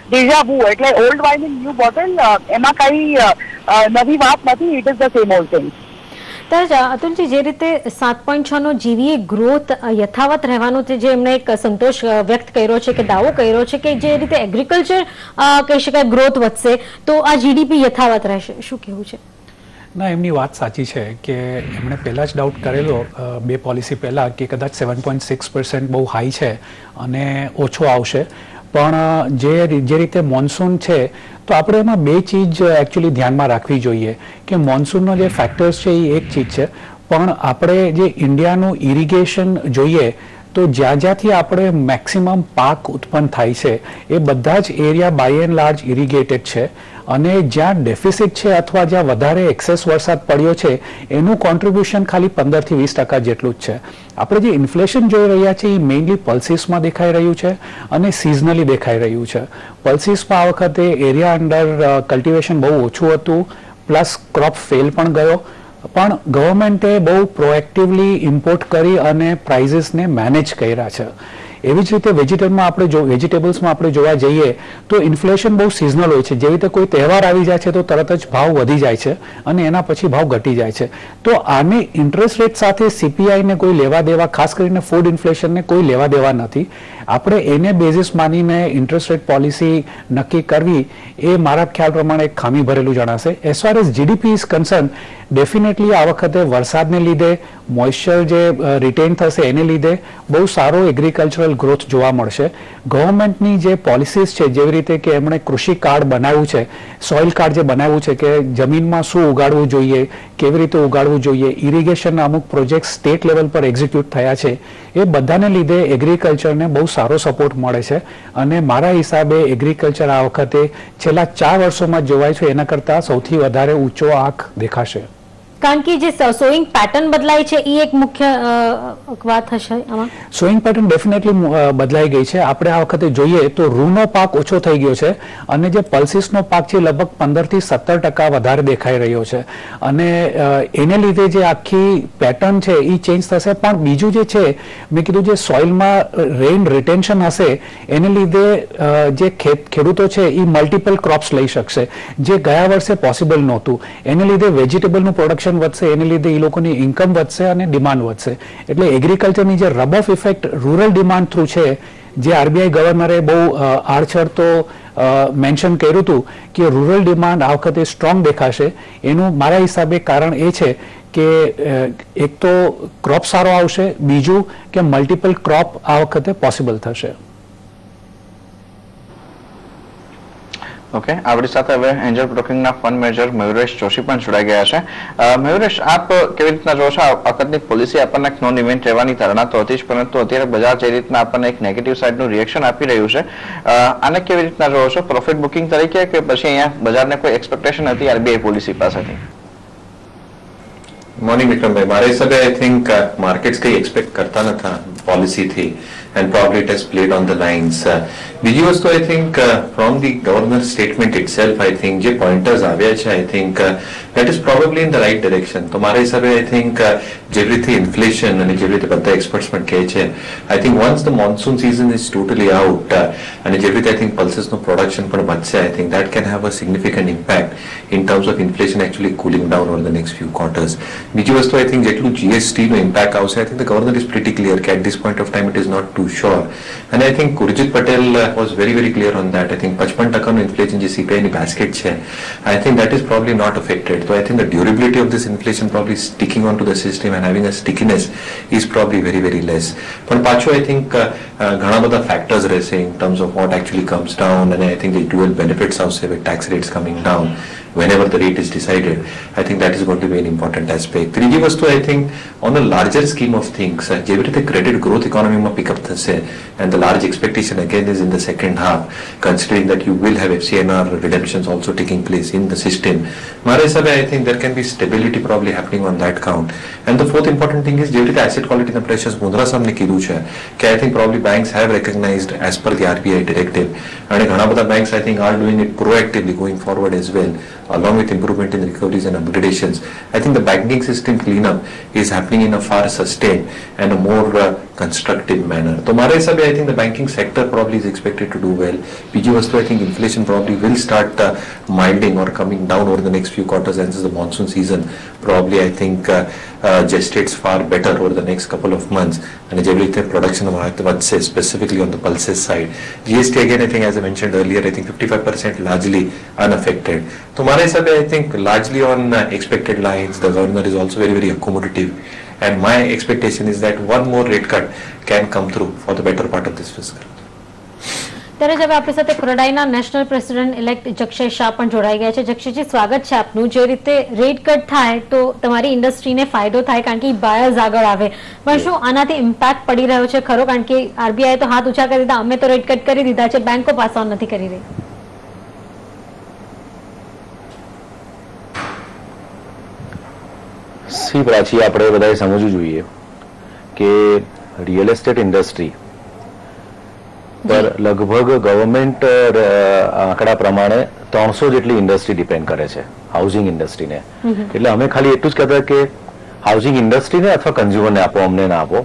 ડેજા વુ, એટલે old wine in new bottle, એમાં કઈ નવી વાત નથી. It is the same old thing. અતુલજી, જે રીતે 7.6 નો જીવીએ ગ્રોથ યથાવત રહેવાનો જે એમણે એક સંતોષ વ્યક્ત કર્યો છે કે દાવો કર્યો છે કે જે રીતે એગ્રીકલ્ચર કહી શકાય ગ્રોથ વધશે તો આ જીડીપી યથાવત રહેશે, શું કહેવું છે? ના, એમની વાત સાચી છે કે એમણે પહેલાં જ ડાઉટ કરેલો બે પોલિસી પહેલાં કે કદાચ 7.6% બહુ હાઈ છે અને ઓછો આવશે, પણ જે રીતે મોન્સૂન છે તો આપણે એમાં બે ચીજ એકચ્યુઅલી ધ્યાનમાં રાખવી જોઈએ કે મોન્સૂનનો જે ફેક્ટર્સ છે એ એક ચીજ છે, પણ આપણે જે ઇન્ડિયાનું ઇરિગેશન જોઈએ તો જ્યાંથી આપણે મેક્સિમમ પાક ઉત્પન્ન થાય છે એ બધા જ એરિયા બાય એન્ડ લાર્જ ઇરિગેટેડ છે, અને જ્યાં ડેફિસિટ છે અથવા જ્યાં વધારે એક્સેસ વરસાદ પડ્યો છે એનું કોન્ટ્રીબ્યુશન ખાલી 15 થી 20% જેટલું જ છે. આપણે જે ઇન્ફ્લેશન જોઈ રહ્યા છીએ એ મેઇનલી પલ્સીસમાં દેખાઈ રહ્યું છે અને સિઝનલી દેખાઈ રહ્યું છે. પલ્સીસમાં આ વખતે એરિયા અંડર કલ્ટિવેશન બહુ ઓછું હતું, પ્લસ ક્રોપ ફેલ પણ ગયો, પણ ગવર્મેન્ટે બહુ પ્રોએક્ટિવલી ઇમ્પોર્ટ કરી અને પ્રાઇઝીસને મેનેજ કર્યા છે. એવી જ રીતે વેજીટેબલ્સમાં આપણે જોવા જઈએ તો ઇન્ફ્લેશન બહુ સિઝનલ હોય છે. જેવી રીતે કોઈ તહેવાર આવી જાય છે તો તરત જ ભાવ વધી જાય છે અને એના પછી ભાવ ઘટી જાય છે. તો આને ઇન્ટરેસ્ટ રેટ સાથે સીપીઆઈને કોઈ લેવા દેવા, ખાસ કરીને ફૂડ ઇન્ફ્લેશનને કોઈ લેવા દેવા નથી. આપણે એને બેઝિસ માનીને ઇન્ટરેસ્ટ રેટ પોલિસી નક્કી કરવી એ મારા ખ્યાલ પ્રમાણે એક ખામી ભરેલું જણાશે. As far as GDP is concern, definitely આ વખતે વરસાદને લીધે, મોઇશ્ચર જે રિટેન થશે એને લીધે બહુ સારો એગ્રીકલ્ચરલ ગ્રોથ જોવા મળશે. ગવર્મેન્ટની જે પોલિસીસ છે, જેવી રીતે કે એમણે કૃષિ કાર્ડ બનાવ્યું છે, સોઇલ કાર્ડ જે બનાવ્યું છે કે જમીનમાં શું ઉગાડવું જોઈએ, કેવી રીતે ઉગાડવું જોઈએ, ઇરિગેશનના અમુક પ્રોજેક્ટ સ્ટેટ લેવલ પર એક્ઝિક્યુટ થયા છે, એ બધાને લીધે એગ્રીકલ્ચરને બહુ સારો સપોર્ટ મળે છે. અને મારા હિસાબે એગ્રીકલ્ચર આ વખતે છેલ્લા 4 વર્ષોમાં જોવાય છે એના કરતાં સૌથી વધારે ઊંચો આંક દેખાશે. કારણ કે જે સોઈંગ પેટર્ન બદલાય છે એ એક મુખ્ય વાત હશે આમાં. સોઈંગ પેટર્ન ડેફિનેટલી બદલાઈ ગઈ છે. આપણે આ વખતે જોઈએ તો રૂનો પાક ઓછો થઈ ગયો છે અને જે પલ્સીસનો પાક છે લગભગ 15 થી 17% વધારે દેખાઈ રહ્યો છે, અને એને લીધે જે આખી પેટર્ન છે એ ચેન્જ થશે. પણ બીજું જે છે, મેં કીધું જે સોઇલમાં રેઇન રિટેન્શન હશે એને લીધે જે ખેડૂતો છે એ મલ્ટિપલ ક્રોપ્સ લઈ શકશે, જે ગયા વર્ષે પોસિબલ નહોતું. એને લીધે વેજીટેબલનું પ્રોડક્શન પ્રોડક્શન વધશે એને લીધે એ લોકોની ઇન્કમ વધશે અને ડિમાન્ડ વધશે. એટલે એગ્રીકલ્ચરની જે rub of effect rural demand through છે, જે આરબીઆઈ ગવર્નરે બહુ આડછડ તો મેન્શન કર્યું હતું કે રૂરલ ડિમાન્ડ આ વખતે સ્ટ્રોંગ દેખાશે, એનું મારા હિસાબે કારણ એ છે કે એક તો ક્રોપ સારો આવશે, બીજું કે મલ્ટિપલ ક્રોપ આ વખતે પોસિબલ થશે. ઓકે, આપણી સાથે હવે એન્જલ બ્રોકિંગના ફંડ મેનેજર મયુરેશ જોશી પણ જોડાઈ ગયા છે. મયુરેશ, આપ કેવી રીતના જોશો આ વખતની પોલિસી? આપણને એક નોન ઇવેન્ટ રહેવાની ધારણા તો હતી જ, પરંતુ અત્યારે બજાર જે રીતના આપણને એક નેગેટિવ સાઇડનું રિએક્શન આપી રહ્યું છે, આને કેવી રીતના જોવો છો? પ્રોફિટ બુકિંગ તરીકે કે પછી અહીંયા બજારને કોઈ એક્સપેક્ટેશન હતી આરબીઆઈ પોલિસી પાસેથી? મોર્નિંગ વિક્રમભાઈ, મારા હિસાબે આઈ થિંક માર્કેટ્સ કંઈ એક્સપેક્ટ કરતા નતા પોલિસીથી, and probably it has played on the lines. બીજી વસ્તુ I think from the governor's statement itself, I think જે pointers આવ્યા છે, I think that is probably in the right direction. તો મારા હિસાબે I think જેવી રીતે ઇન્ફ્લેશન અને જેવી રીતે બધા એક્સપર્ટ્સ પણ કહે છે, I think once the monsoon season is totally out અને જેવી રીતે I think pulses નું પ્રોડક્શન પણ વધશે, I think that can have a significant impact in terms of inflation actually cooling down over the next few quarters. બીજી વસ્તુ I think જેટલું GST નું ઇમ્પેક્ટ આવશે, I think the governor is pretty clear કે at this point of time it is not too sure. And I think Urjit Patel was very clear on that. I think 55% inflation જે CPI ની basket છે, I think that is probably not affected. So I think the durability of this inflation probably sticking onto the system and having a stickiness is probably very less. પણ પાછું I think ઘણા બધા factors રહેશે in terms of what actually comes down, and I think the dual benefits આવશે with tax rates coming down whenever the rate is decided. I think that is going to be an important aspect. ત્રીજી વસ્તુ I think on a larger scheme of things, જેવી રીતે credit growth economy માં pick up થશે, and the large expectation again is in the second half, considering that you will have FCNR redemptions also taking place in the system. મારા હિસાબે I think there can be stability probably happening on that count. And the fourth important thing is જેવી રીતે asset quality ના pressures મુદ્રા સામે કીધું છે કે I think probably banks have recognized as per the RBI directive, અને ઘણા બધા banks I think are doing it proactively going forward as well, along with improvement in recoveries and upgradations. I think the banking system cleanup is happening in a far sustained and a more constructive manner. So મારા હિસાબે I think the banking sector probably is expected to do well. બીજી વસ્તુ I think inflation probably will start milding or coming down over the next few quarters, and the monsoon season probably I think gestates far better over the next couple of months. And જેવી રીતે production વધશે, specifically on the pulses side. GST again I think, as I mentioned earlier, I think 55% largely unaffected. So મારા હિસાબે I think largely on expected lines. The governor is also very accommodative, and my expectation is that one more rate cut can come through for the better part of this fiscal. ત્યારે જ હવે આપણી સાથે ક્રોડાઈના national president elect Jaxay Shah પણ જોડાઈ ગયા છે. જક્ષયજી, સ્વાગત છે આપનું. જે રીતે રેટ કટ થાય તો તમારી ઇન્ડસ્ટ્રીને ફાયદો થાય, કારણ કે બાયર્સ આગળ આવે, પણ શું આનાથી ઇમ્પેક્ટ પડી રહ્યો છે ખરો? કારણ કે આરબીઆઈ તો હાથ ઊંચા કરી દીધા, અમે તો રેટ કટ કરી દીધા છે, બેંકો પાસ ઓન નથી કરી રહી. પ્રાચી, આપણે બધાએ સમજવું જોઈએ કે રિયલ એસ્ટેટ ઇન્ડસ્ટ્રી પર લગભગ ગવર્મેન્ટ આંકડા પ્રમાણે 300 જેટલી ઇન્ડસ્ટ્રી ડિપેન્ડ કરે છે, હાઉસિંગ ઇન્ડસ્ટ્રીને. એટલે અમે ખાલી એટલું જ કહેતા કે હાઉસિંગ ઇન્ડસ્ટ્રીને અથવા કન્ઝ્યુમરને આપો, અમને ના આપો.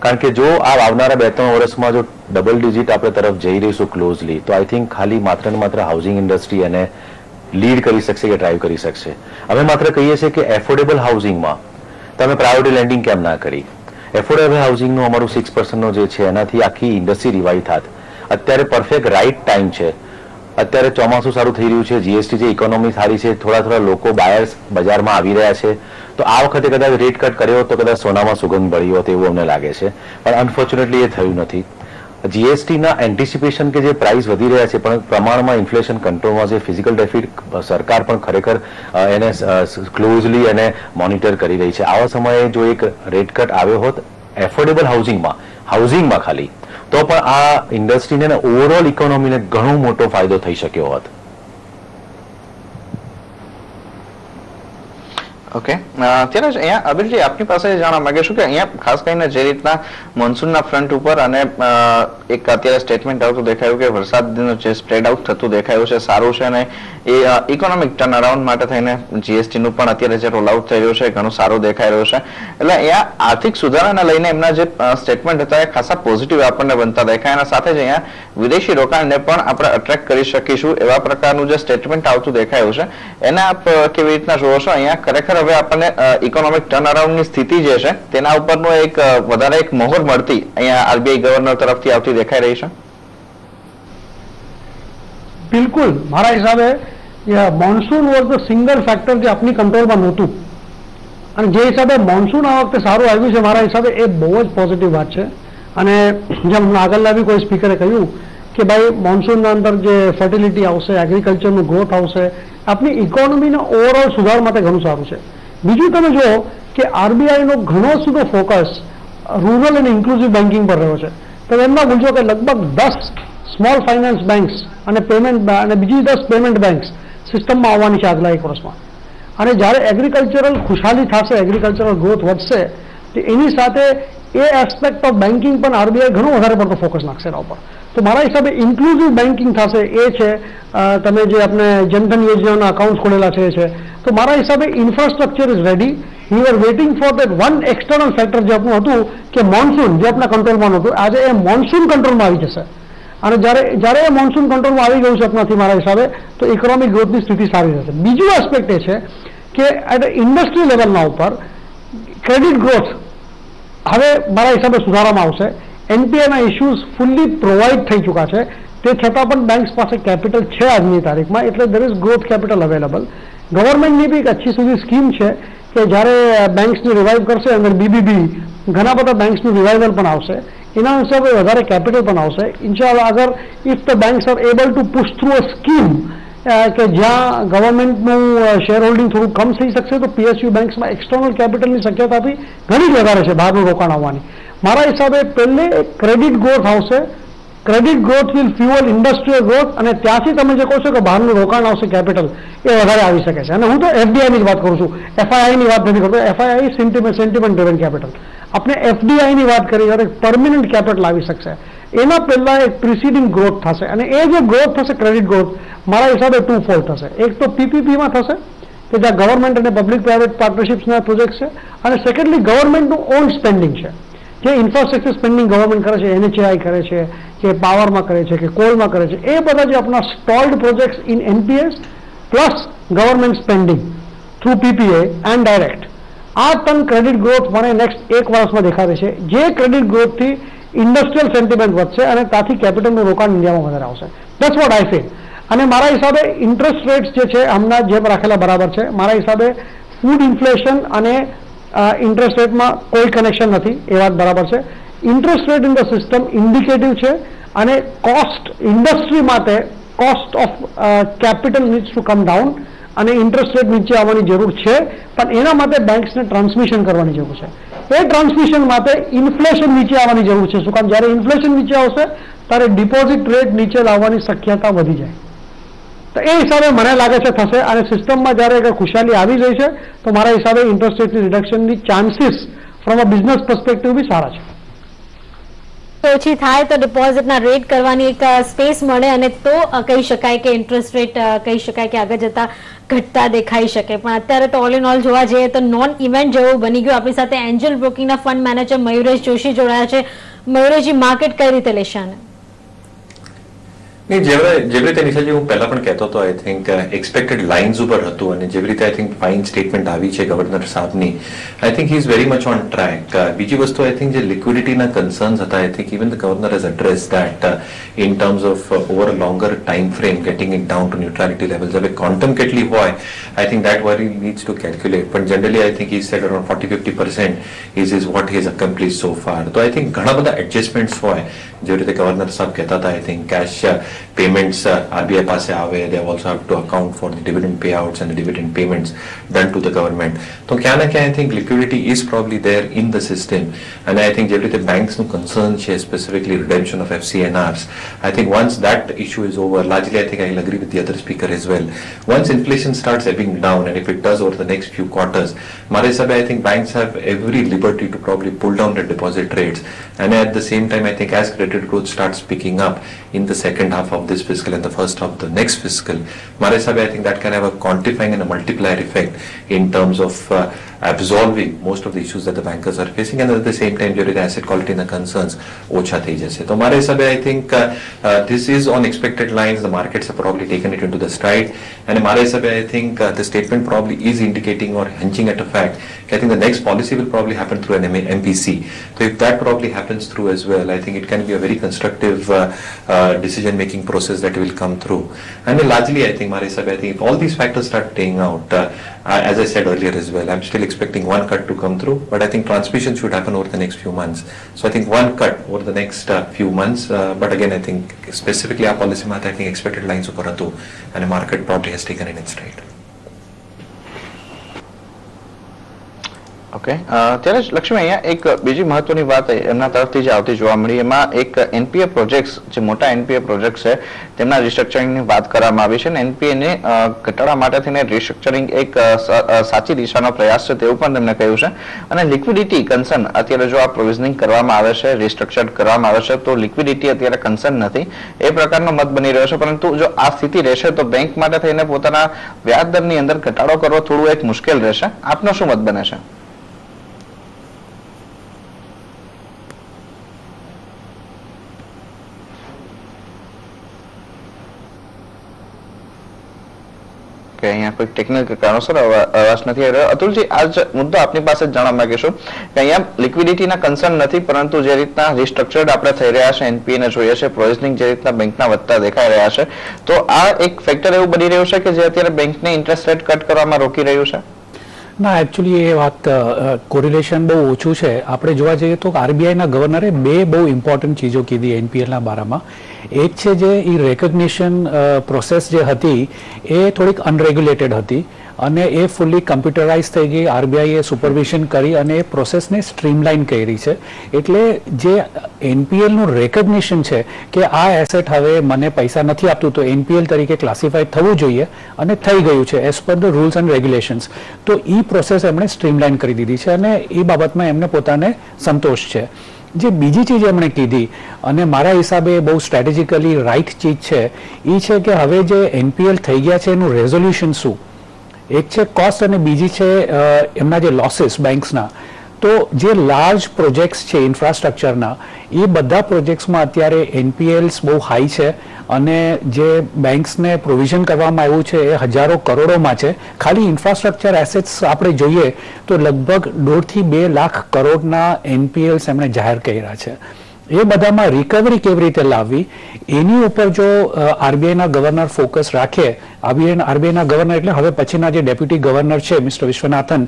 કારણ કે જો આ આવનારા 2-3 વર્ષમાં જો ડબલ ડિજિટ આપણે તરફ જઈ રહીશું ક્લોઝલી, તો આઈ થિંક ખાલી માત્ર ને માત્ર હાઉસિંગ ઇન્ડસ્ટ્રી એને લીડ કરી શકશે કે ડ્રાઈવ કરી શકશે. અમે માત્ર કહીએ છીએ કે એફોર્ડેબલ હાઉસિંગમાં તમે પ્રાયોરિટી લેન્ડિંગ કેમ ના કરી? એફોર્ડેબલ હાઉસિંગનું અમારું 6% જે છે એનાથી આખી ઇન્ડસ્ટ્રી રિવાઇવ થાત. અત્યારે પરફેક્ટ રાઇટ ટાઈમ છે. અત્યારે ચોમાસું સારું થઈ રહ્યું છે, જીએસટી જે ઇકોનોમી સારી છે, થોડા લોકો બાયર્સ બજારમાં આવી રહ્યા છે, તો આ વખતે કદાચ રેટ કટ કર્યો હોત તો કદાચ સોનામાં સુગંધ ભળી હોત એવું અમને લાગે છે. પણ અનફોર્ચ્યુનેટલી એ થયું નથી. જીએસટીના એન્ટિસિપેશન કે જે પ્રાઇસ વધી રહ્યા છે, પણ પ્રમાણમાં ઇન્ફ્લેશન કંટ્રોલમાં છે, ફિઝિકલ ડેફિટ સરકાર પણ ખરેખર એને ક્લોઝલી એને મોનિટર કરી રહી છે. આવા સમયે જો એક રેટ કટ આવ્યો હોત એફોર્ડેબલ હાઉસિંગમાં ખાલી, તો પણ આ ઇન્ડસ્ટ્રીને ઓવરઓલ ઇકોનોમીને ઘણો મોટો ફાયદો થઈ શક્યો હોત. ઓકે, અત્યારે જ અહીંયા અબીરજી આપની પાસે જાણવા માંગીશું કે અહીંયા ખાસ કરીને જે રીતના મોન્સૂનના ફ્રન્ટ ઉપર અને એક અત્યારે સ્ટેટમેન્ટ આવતું દેખાયું કે વરસાદનું જે સ્પ્રેડ આઉટ થતું દેખાયું છે સારું છે, અને એ ઇકોનોમિક ટર્ન અરાઉન્ડ માટે થઈને જીએસટીનું પણ અત્યારે જે રોલ આઉટ થઈ રહ્યું છે ઘણું સારું દેખાઈ રહ્યું છે. એટલે અહીંયા આર્થિક સુધારાને લઈને એમના જે સ્ટેટમેન્ટ હતા એ ખાસા પોઝિટિવ આપણને બનતા દેખાય, અને સાથે જ અહીંયા વિદેશી રોકાણને પણ આપણે અટ્રેક્ટ કરી શકીશું એવા પ્રકારનું જે સ્ટેટમેન્ટ આવતું દેખાયું છે, એને આપ કેવી રીતના જોવો છો? અહીંયા ખરેખર હવે આપણને ઇકોનોમિક ટર્નઅરાઉન્ડની સ્થિતિ જે છે તેના ઉપરનો એક વધારે એક મોહર મળતી અહીંયા આરબીઆઈ ગવર્નર તરફથી આવતી દેખાઈ રહી છે? બિલકુલ, મારા હિસાબે monsoon was the single factor જે આપની કંટ્રોલમાં નહોતું, અને જે હિસાબે મોન્સૂન આ વખતે સારું આવ્યું છે મારા હિસાબે એ બહુ જ પોઝિટિવ વાત છે. અને જેમ આગળના બી કોઈ સ્પીકરે કહ્યું કે ભાઈ મોન્સૂનના અંદર જે ફર્ટિલિટી આવશે, એગ્રીકલ્ચરનું ગ્રોથ આવશે, આપણી ઇકોનોમીના ઓવરઓલ સુધાર માટે ઘણું સારું છે. બીજું તમે જુઓ કે આરબીઆઈનો ઘણો સુધો ફોકસ રૂરલ અને ઇન્ક્લુઝિવ બેન્કિંગ પર રહ્યો છે. તો એમના બોલજો કે લગભગ 10 સ્મોલ ફાઇનાન્સ બેંક્સ અને બીજી 10 પેમેન્ટ બેંક્સ સિસ્ટમમાં આવવાની છે આગલા 1 વર્ષમાં. અને જ્યારે એગ્રીકલ્ચરલ ખુશાલી થશે, એગ્રીકલ્ચરલ ગ્રોથ વધશે, તો એની સાથે એ એસ્પેક્ટ ઓફ બેન્કિંગ પણ આરબીઆઈ ઘણો વધારે પડતો ફોકસ નાખશે એના ઉપર. તો મારા હિસાબે ઇન્ક્લુઝિવ બેન્કિંગ થશે એ છે. તમે જે આપણે જનધન યોજનાના અકાઉન્ટ ખોલેલા છે એ છે. તો મારા હિસાબે infrastructure is ready. We are waiting for that one external factor જે આપણું હતું કે મોન્સૂન, જે આપણા કંટ્રોલમાં નહોતું, આજે એ મોન્સૂન કંટ્રોલમાં આવી જશે. અને જ્યારે એ મોન્સૂન કંટ્રોલમાં આવી ગયું છે આપણાથી મારા હિસાબે, તો ઇકોનોમિક ગ્રોથની સ્થિતિ સારી રહેશે. બીજું એસ્પેક્ટ એ છે કે એટ ઇન્ડસ્ટ્રી લેવલના ઉપર ક્રેડિટ ગ્રોથ હવે મારા હિસાબે સુધારવામાં આવશે. એનપીએના ઇસ્યુઝ ફૂલ્લી પ્રોવાઈડ થઈ ચૂક્યા છે, તે છતાં પણ બેંક્સ પાસે કેપિટલ છે આજની તારીખમાં, એટલે there is growth capital available. ગવર્મેન્ટની બી એક અચ્છી સુધી સ્કીમ છે કે જ્યારે બેંક્સને રિવાઇવ કરશે, અંદર બીબીબી ઘણા બધા બેંક્સનું રિવાઇવલ પણ આવશે, એના હિસાબે વધારે કેપિટલ પણ આવશે. ઇન્શાઅલ્લાહ અગર if the banks are able to push through a scheme કે જ્યાં ગવર્મેન્ટનું શેર હોલ્ડિંગ થોડું કમ થઈ શકશે, તો પીએસયુ બેંક્સમાં એક્સટર્નલ કેપિટલની શક્યતા બી ઘણી જ વધારે છે બહારનું રોકાણ આવવાની. મારા હિસાબે પહેલે ક્રેડિટ ગ્રોથ આવશે. Credit growth will fuel industrial growth, અને ત્યાંથી તમે જે કહો છો કે બહારનું રોકાણ આવશે કેપિટલ, એ વધારે આવી શકે છે. અને હું તો એફડીઆઈની જ વાત કરું છું, એફઆઈઆઈની વાત નથી કરતો. FII sentiment driven capital. આપણે એફડીઆઈની વાત કરી ત્યારે પર્મનન્ટ કેપિટલ આવી શકશે. એના પહેલા એક પ્રિસીડિંગ ગ્રોથ થશે, અને એ જે ગ્રોથ થશે ક્રેડિટ ગ્રોથ મારા હિસાબે 2 ફોલ્ડ થશે. એક તો પીપીપીમાં થશે કે જ્યાં ગવર્મેન્ટ અને પબ્લિક પ્રાઇવેટ પાર્ટનરશિપ્સના પ્રોજેક્ટ છે, અને સેકન્ડલી ગવર્મેન્ટનું ઓન સ્પેન્ડિંગ છે. જે ઇન્ફ્રાસ્ટ્રક્ચર સ્પેન્ડિંગ ગવર્મેન્ટ કરે છે, એનએચએઆઈ કરે છે, કે પાવરમાં કરે છે, કે કોલમાં કરે છે, એ બધા જે આપણા stalled projects in NPS plus government spending through PPA and direct, આ ત્રણ ક્રેડિટ ગ્રોથ મને નેક્સ્ટ 1 વર્ષમાં દેખાડે છે. જે ક્રેડિટ ગ્રોથથી ઇન્ડસ્ટ્રીયલ સેન્ટિમેન્ટ વધશે અને ત્યાંથી કેપિટલનું રોકાણ ઇન્ડિયામાં વધારે આવશે. That's what I feel. અને મારા હિસાબે ઇન્ટરેસ્ટ રેટ્સ જે છે હમણાં જેમ રાખેલા બરાબર છે. મારા હિસાબે ફૂડ ઇન્ફ્લેશન અને ઇન્ટરેસ્ટ રેટમાં કોઈ કનેક્શન નથી, એ વાત બરાબર છે. Interest rate in the system indicative છે, અને કોસ્ટ ઇન્ડસ્ટ્રી માટે cost of capital needs to come down, અને ઇન્ટરેસ્ટ રેટ નીચે આવવાની જરૂર છે, પણ એના માટે બેંક્સને ટ્રાન્સમિશન કરવાની જરૂર છે. એ ટ્રાન્સમિશન માટે ઇન્ફ્લેશન નીચે આવવાની જરૂર છે. શું કામ? જ્યારે ઇન્ફ્લેશન નીચે આવશે ત્યારે ડિપોઝિટ રેટ નીચે લાવવાની શક્યતા વધી જાય. તો એ હિસાબે મને લાગે છે થશે. અને સિસ્ટમમાં જ્યારે ખુશાલી આવી ગઈ છે, તો મારા હિસાબે ઇન્ટરેસ્ટ રેટની રિડક્શનની chances from a business perspective બી સારા છે. ઓછી થાય તો ડિપોઝિટના રેટ કરવાની એક સ્પેસ મળે, અને તો કહી શકાય કે ઇન્ટરેસ્ટ રેટ કહી શકાય કે આગળ જતા ઘટતા દેખાઈ શકે. પણ અત્યારે તો ઓલ ઇન ઓલ જોવા જઈએ તો નોન ઇવેન્ટ જેવું બની ગયું. આપણી સાથે એન્જલ બ્રોકિંગના ફંડ મેનેજર મયુરેશ જોશી જોડાયા છે. મયુરેશજી, માર્કેટ કઈ રીતે લેશે આને? નહીં, જેવી રીતે નિશાજી હું પહેલા પણ કહેતો હતો, આઈ થિંક એક્સપેક્ટેડ લાઇન્સ ઉપર હતું, અને જેવી રીતે આઈ થિંક ફાઇન સ્ટેટમેન્ટ આવી છે ગવર્નર સાહેબની, I think he is very much on track. બીજી વસ્તુ આઈ થિંક જે લિક્વિડિટીના કન્સર્ન્સ હતા, I think even the governor has address that in terms of over a longer time frame getting it down to neutrality levels. હવે quantum કેટલી હોય, I think that worry needs to calculate, પણ generally I think he said around 40-50% is what he has accomplish so far. તો I think ઘણા બધા adjustments હોય, જેવી રીતે ગવર્નર સાહેબ કહેતા હતા. I think cash payments RBI પાસે આવે, they also have to account for the dividend payouts and the dividend payments done to the government. તો ક્યાં ના ક્યાં I think liquidity is probably there in the system, and I think જેવી રીતે banks નું concern છે, specifically redemption of FCNRs, I think once that issue is over, largely I think I'll agree with the other speaker as well, once inflation starts ebbing down, and if it does over the next few quarters, મારા હિસાબે I think banks have every liberty to probably pull down their deposit rates, and at the same time I think as credit growth starts picking up in the second half of this fiscal and the first half of the next fiscal, Maresabe, I think that can have a quantifying and a multiplier effect in terms of absorbing most of the issues that the bankers are facing, and at the same time જે asset quality ના concerns ઓછા થઈ જશે. તો મારા હિસાબે I think this is on expected lines. The markets have probably taken it into the stride, and મારા હિસાબે I think the statement probably is indicating or hinting at a fact that I think the next policy will probably happen through an MPC. So if that probably happens through as well, I think it can be a very constructive decision making process that will come through. And largely I think I think if all these factors start playing out, as I said earlier as well, I'm still expecting one cut to come through, but I think transmission should happen over the next few months. So I think one cut over the next few months, but again I think specifically our policy math I think expected lines upar hatu, and the market probably has taken in its stride. Okay, ત્યારે જ લક્ષ્મી અહીંયા એક બીજી મહત્વની વાત એમના તરફથી જે આવતી જોવા મળી, એમાં એક એનપીએ પ્રોજેક્ટ્સ, જે મોટા એનપીએ પ્રોજેક્ટ્સ છે તેમના રિસ્ટ્રક્ચરિંગની વાત કરવામાં આવી છે, અને એનપીએને ઘટાડવા માટે થઈને રિસ્ટ્રક્ચરિંગ એક સાચી દિશાનો પ્રયાસ છે તેવું પણ તેમણે કહ્યું છે. અને લિક્વિડિટી કન્સર્ન અત્યારે જો આ પ્રોવિઝનિંગ કરવામાં આવે છે, રિસ્ટ્રક્ચર કરવામાં આવે છે, તો લિક્વિડિટી અત્યારે કન્સર્ન નથી એ પ્રકારનો મત બની રહ્યો છે. પરંતુ જો આ સ્થિતિ રહેશે તો બેંક માટે થઈને પોતાના વ્યાજ દરની અંદર ઘટાડો કરવો થોડું એક મુશ્કેલ રહેશે. આપનો શું મત બને છે? કે અહીંયા કોઈ ટેકનિકલ કારણોસર અવાજ નથી આવી રહ્યો. અતુલજી, આજ મુદ્દો આપની પાસે જ જાણવા માંગીશું કે અહીંયા લિક્વિડિટીના કન્સર્ન નથી, પરંતુ જે રીતના રિસ્ટ્રક્ચર્ડ આપણે થઈ રહ્યા છે, એનપીએ ને જોઈએ છે, પ્રોવિઝનિંગ જે રીતના બેંકના વધતા દેખાઈ રહ્યા છે, તો આ એક ફેક્ટર એવું બની રહ્યું છે કે જે અત્યારે બેંકને ઇન્ટરેસ્ટ રેટ કટ કરવામાં રોકી રહ્યું છે? ના, એકચ્યુઅલી એ વાત કોરિલેશન બહુ ઓછું છે. આપણે જોવા જઈએ તો આરબીઆઈના ગવર્નરે બે બહુ ઇમ્પોર્ટન્ટ ચીજો કીધી એનપીએલના બારામાં. એક છે જે એ રેકગ્નિશન પ્રોસેસ જે હતી એ થોડીક અનરેગ્યુલેટેડ હતી, અને એ ફૂલ્લી કમ્પ્યુટરાઇઝ થઈ ગઈ. આરબીઆઈએ સુપરવિઝન કરી અને એ પ્રોસેસને સ્ટ્રીમલાઇન કરી છે. એટલે જે એનપીએલનું રેકગ્નિશન છે કે આ એસેટ હવે મને પૈસા નથી આપતું તો એનપીએલ તરીકે ક્લાસિફાઈડ થવું જોઈએ, અને થઈ ગયું છે as per the rules and regulations. તો એ પ્રોસેસ એમણે સ્ટ્રીમલાઇન કરી દીધી છે, અને એ બાબતમાં એમને પોતાને સંતોષ છે. જે બીજી ચીજ એમણે કીધી, અને મારા હિસાબે બહુ સ્ટ્રેટેજિકલી રાઇટ ચીજ છે, એ છે કે હવે જે એનપીએલ થઈ ગયા છે એનું રેઝોલ્યુશન શું. એક છે કોસ્ટ અને બીજી છે એમના જે લોસીસ બેંક્સના. તો જે લાર્જ પ્રોજેક્ટ્સ છે ઇન્ફ્રાસ્ટ્રક્ચરના, એ બધા પ્રોજેક્ટ્સમાં અત્યારે એનપીએલ્સ બહુ હાઈ છે, અને જે બેંક્સને પ્રોવિઝન કરવામાં આવ્યું છે એ હજારો કરોડોમાં છે. ખાલી ઇન્ફ્રાસ્ટ્રક્ચર એસેટ્સ આપણે જોઈએ તો લગભગ 1.5 થી 2 લાખ કરોડના એનપીએલ્સ એમણે જાહેર કર્યા છે. એ બધામાં રિકવરી કેવી રીતે લાવવી એની ઉપર જો આરબીઆઈના ગવર્નર ફોકસ રાખે, આરબીઆઈના ગવર્નર એટલે હવે પછીના જે ડેપ્યુટી ગવર્નર છે મિસ્ટર વિશ્વનાથન,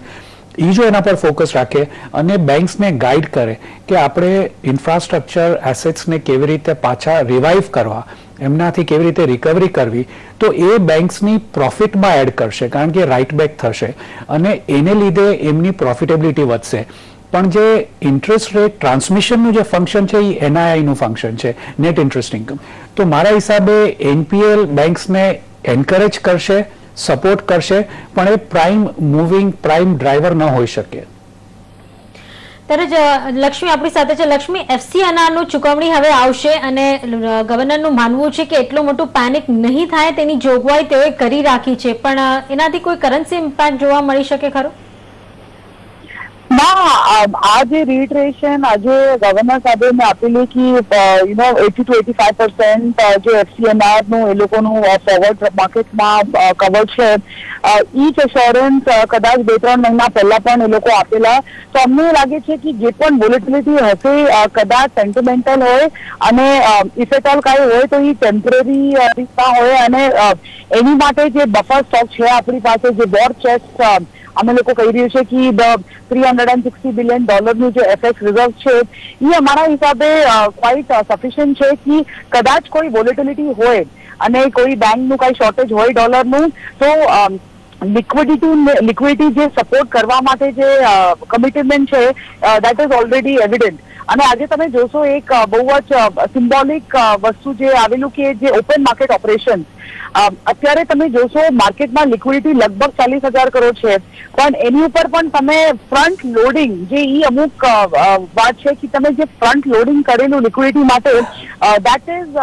એ જો એના પર ફોકસ રાખે અને બેંક્સને ગાઈડ કરે કે આપણે ઇન્ફ્રાસ્ટ્રક્ચર એસેટ્સને કેવી રીતે પાછા રિવાઇવ કરવા, એમનાથી કેવી રીતે રિકવરી કરવી, તો એ બેંક્સની પ્રોફિટમાં એડ કરશે, કારણ કે રાઇટ બેક થશે અને એને લીધે એમની પ્રોફિટેબિલિટી વધશે. પણ જે ઇન્ટરેસ્ટ રેટ ટ્રાન્સમિશનનું જે ફંક્શન છે એ એનઆઈઆઈનું ફંક્શન છે, નેટ ઇન્ટરેસ્ટ ઇન્કમ. તો મારા હિસાબે એનપીએલ બેંક્સને એન્કરેજ કરશે, સપોર્ટ કરશે, પણ એ પ્રાઇમ મૂવિંગ પ્રાઇમ ડ્રાઈવર ન હોઈ શકે. ત્યારે જ લક્ષ્મી આપણી સાથે છે. લક્ષ્મી, એફસી અનારનું ચૂકવણી હવે આવશે, અને ગવર્નરનું માનવું છે કે એટલું મોટું પેનિક નહીં થાય તેની જોગવાઈ તેઓએ કરી રાખી છે, પણ એનાથી કોઈ કરન્સી ઇમ્પેક્ટ જોવા મળી શકે ખરો? ના, આ જે રીટ્રેશન આજે ગવર્નર સાહેબે આપેલી કે 80 to 85% જે એફસીએનઆર નું એ લોકોનું ફોરવર્ડ માર્કેટમાં કવર છે, ઈ જ એશ્યોરન્સ કદાચ 2-3 મહિના પહેલા પણ એ લોકો આપેલા. તો અમને લાગે છે કે જે પણ વોલેટિલિટી હશે કદાચ સેન્ટિમેન્ટલ હોય, અને ઇફ એટ ઓલ કાંઈ હોય તો એ ટેમ્પરરી રીતના હોય, અને એની માટે જે બફર સ્ટોક છે આપણી પાસે, જે વોર ચેસ્ટ અમે લોકો કહી રહ્યું છે કે $360 બિલિયન નું જે એફએક્સ રિઝર્વ છે એ અમારા હિસાબે ક્વાઇટ સફિશિયન્ટ છે કે કદાચ કોઈ વોલેટિલિટી હોય અને કોઈ બેંકનું કઈ શોર્ટેજ હોય ડોલરનું, તો લિક્વિડિટી જે સપોર્ટ કરવા માટે જે કમિટમેન્ટ છે દેટ ઇઝ ઓલરેડી એવિડન્ટ. અને આજે તમે જોશો એક બહુ જ સિમ્બોલિક વસ્તુ જે આવેલું કે જે ઓપન માર્કેટ ઓપરેશન અત્યારે તમે જોશો માર્કેટમાં લિક્વિડિટી લગભગ 40,000 કરોડ છે, પણ એની ઉપર પણ તમે ફ્રન્ટ લોડિંગ જે અમુક વાત છે કે તમે જે ફ્રન્ટ લોડિંગ કરેલું લિક્વિડિટી માટે that is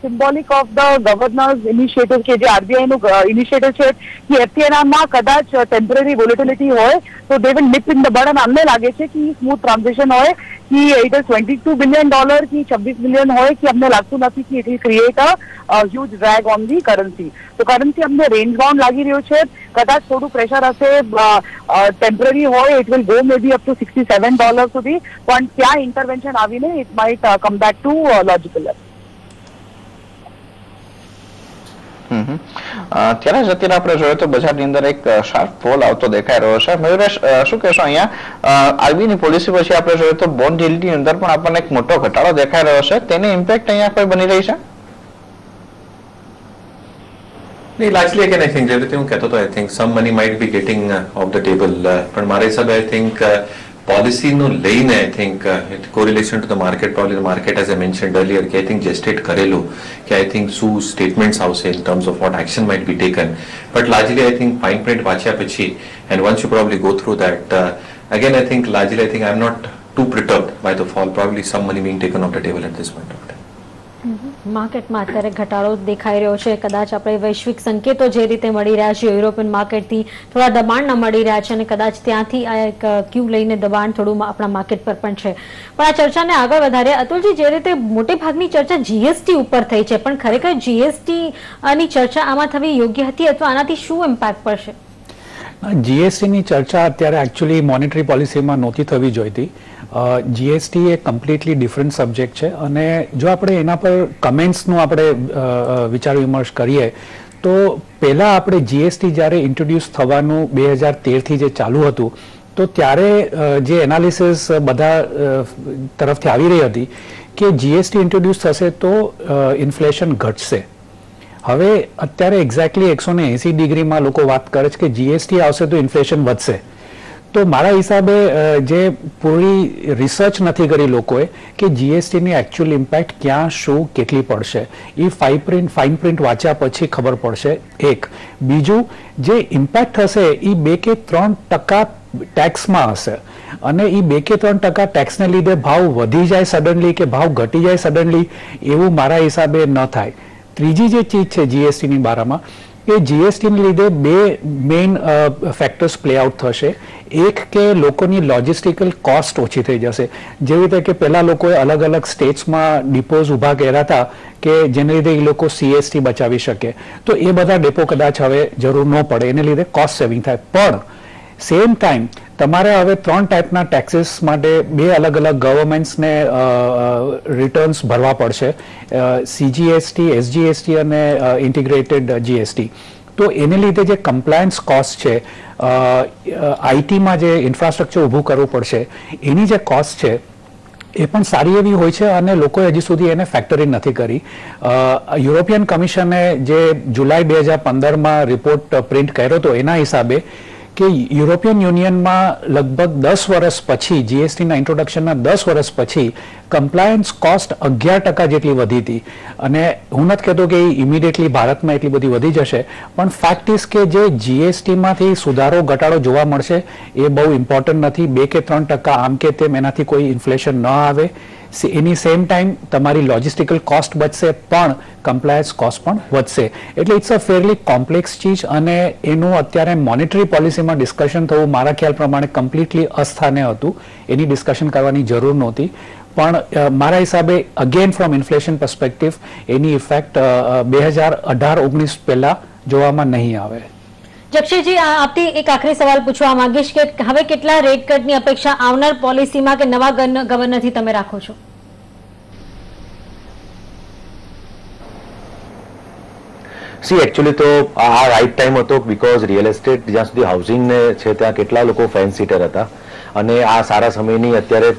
symbolic of the governors initiative કે જે આરબીઆઈ નું ઇનિશિયેટિવ છે કે એફટીઆઈઆર માં કદાચ ટેમ્પરરી વોલેટિલિટી હોય તો દે વિલ નિપ ઇન ધ બડ. અમને લાગે છે કે સ્મૂથ ટ્રાન્ઝેક્શન હોય कि इट इज $22 बिलियन की 26 बिलियन हो कि हमने लगતું નથી कि it will create a huge drag on the currency. तो करन्सी हमने रेंज बाउंड लागी રહ્યો છે, કદાચ થોડું પ્રેશર હશે, ટેમ્પરરી હોય, it will go may be up to $67 સુધી, પણ ત્યાં ઇન્ટરવેન્શન આવીને it might come back to logical level. ત્યારે જ અત્યારે આપણે જોઈએ તો બજારની અંદર એક શાર્પ ફોલ આવતો દેખાઈ રહ્યો છે. મયુરેશ, શું કહેશો અહીંયા આરબીઆઈ ની પોલિસી પછી આપણે જોઈએ તો બોન્ડ યીલ્ડની અંદર પણ આપણને એક મોટો ઘટાડો દેખાઈ રહ્યો છે, તેની ઇમ્પેક્ટ અહીંયા કોઈ બની રહી છે? नहीं, largely again I think everything હું કહેતો તો I think some money might be getting off the table, પણ મારા હિસાબે I think policy નું લઈને I think it correlation to the market, probably the market as I mentioned earlier કે I think gestate કરેલું કે I think શું statements આવશે in terms of what action might be taken, but largely I think fine print વાંચ્યા પછી and once you probably go through that again I think largely I think I'm not too perturbed by the fall, probably some money being taken off the table at this point of time. માર્કેટમાં અત્યારે ઘટાડો દેખાઈ રહ્યો છે, કદાચ આપણે વૈશ્વિક સંકેતો જે રીતે મળી રહ્યા છે યુરોપિયન માર્કેટથી થોડા દબાણના મળી રહ્યા છે અને કદાચ ત્યાંથી આ એક ક્યુ લઈને દબાણ થોડું આપણા માર્કેટ પર પણ છે. પણ આ ચર્ચાને આગળ વધારીએ. અતુલજી, જે રીતે મોટે ભાગની ચર્ચા જીએસટી ઉપર થઈ છે, પણ ખરેખર જીએસટી ની ચર્ચા આમાં થવી યોગ્ય હતી અથવા આનાથી શું ઇમ્પેક્ટ પડશે? જીએસટીની ચર્ચા અત્યારે એકચ્યુઅલી મોનેટરી પોલિસીમાં નહોતી થવી જોઈતી. જીએસટી એ કમ્પ્લીટલી ડિફરન્ટ સબ્જેક્ટ છે અને જો આપણે એના પર કમેન્ટ્સનું આપણે વિચાર વિમર્શ કરીએ તો પહેલાં આપણે જીએસટી જ્યારે ઇન્ટ્રોડ્યુસ થવાનું 2013થી જે ચાલુ હતું તો ત્યારે જે એનાલિસિસ બધા તરફથી આવી રહી હતી કે જીએસટી ઇન્ટ્રોડ્યુસ થશે તો ઇન્ફ્લેશન ઘટશે. હવે અત્યારે એક્ઝેક્ટલી 180 ડિગ્રીમાં લોકો વાત કરે છે કે જીએસટી આવશે તો ઇન્ફ્લેશન વધશે. તો મારા હિસાબે જે પૂરી રિસર્ચ નથી કરી લોકોએ કે જીએસટીની એકચ્યુઅલ ઇમ્પેક્ટ ક્યાં શું કેટલી પડશે, એ ફાઇન પ્રિન્ટ વાંચ્યા પછી ખબર પડશે. એક બીજું, જે ઇમ્પેક્ટ હશે એ 2 કે 3% ટેક્સમાં હશે અને એ 2 કે 3% ટેક્સને લીધે ભાવ વધી જાય સડનલી કે ભાવ ઘટી જાય સડનલી, એવું મારા હિસાબે ન થાય. ત્રીજી જે ચીજ છે જીએસટીની બારામાં કે જીએસટીને લીધે 2 મેઇન ફેક્ટર્સ પ્લે આઉટ થશે. એક કે લોકોની લોજિસ્ટિકલ કોસ્ટ ઓછી થઈ જશે, જેવી રીતે કે પહેલાં લોકોએ અલગ અલગ સ્ટેટ્સમાં ડિપોઝ ઊભા કર્યા હતા કે જેને લીધે એ લોકો સીએસટી બચાવી શકે, તો એ બધા ડેપો કદાચ હવે જરૂર ન પડે, એને લીધે કોસ્ટ સેવિંગ થાય. પણ સેમ ટાઈમ તમારે હવે 3 ટાઈપના ટેક્સીસ માટે 2 અલગ અલગ ગવર્મેન્ટ્સને રિટર્ન્સ ભરવા પડશે, સીજીએસટી, એસજીએસટી અને ઇન્ટિગ્રેટેડ જીએસટી. તો એને લીધે જે કમ્પ્લાયન્સ કોસ્ટ છે, આઈટીમાં જે ઇન્ફ્રાસ્ટ્રક્ચર ઊભું કરવું પડશે, એની જે કોસ્ટ છે એ પણ સારી એવી હોય છે અને લોકોએ હજી સુધી એને ફેક્ટરી નથી કરી. યુરોપિયન કમિશને જે જુલાઈ 2015માં રિપોર્ટ પ્રિન્ટ કર્યો હતો એના હિસાબે કે યુરોપિયન યુનિયનમાં લગભગ 10 વર્ષ પછી, જીએસટીના ઇન્ટ્રોડક્શનના 10 વર્ષ પછી કમ્પ્લાયન્સ કોસ્ટ 11% જેટલી વધી હતી. અને હું નથી કહેતો કે ઇમિડિયેટલી ભારતમાં એટલી બધી વધી જશે, પણ ફેક્ટ ઇઝ કે જે જીએસટીમાંથી સુધારો ઘટાડો જોવા મળશે એ બહુ ઇમ્પોર્ટન્ટ નથી. 2 કે 3% આમ કે તેમ એનાથી કોઈ ઇન્ફ્લેશન ન આવે. એની સેમ ટાઈમ તમારી લોજિસ્ટિકલ કોસ્ટ બચશે પણ કમ્પ્લાયન્સ કોસ્ટ પણ વધશે. એટલે ઇટ્સ અ ફેરલી કોમ્પ્લેક્સ ચીજ અને એનું અત્યારે મોનેટરી પોલિસીમાં ડિસ્કશન થવું મારા ખ્યાલ પ્રમાણે કમ્પ્લીટલી અસ્થાને હતું, એની ડિસ્કશન કરવાની જરૂર નહોતી. પણ મારા હિસાબે again from inflation perspective any effect 2018-19 પહેલા જોવામાં નહીં આવે. જક્ષયજી, આપથી એક આખરી સવાલ પૂછવા માંગીશ કે હવે કેટલા રેટ કટની અપેક્ષા આવનાર પોલિસીમાં કે નવા ગવર્નરથી તમે રાખો છો? સી એકચ્યુઅલી તો આ રાઈટ ટાઈમ હતો, બીકોઝ રિયલ એસ્ટેટ જ્યાં સુધી હાઉસિંગ ને છે ત્યાં કેટલા લોકો ફેન્સીટર હતા અને આ સારા સમયની અત્યારે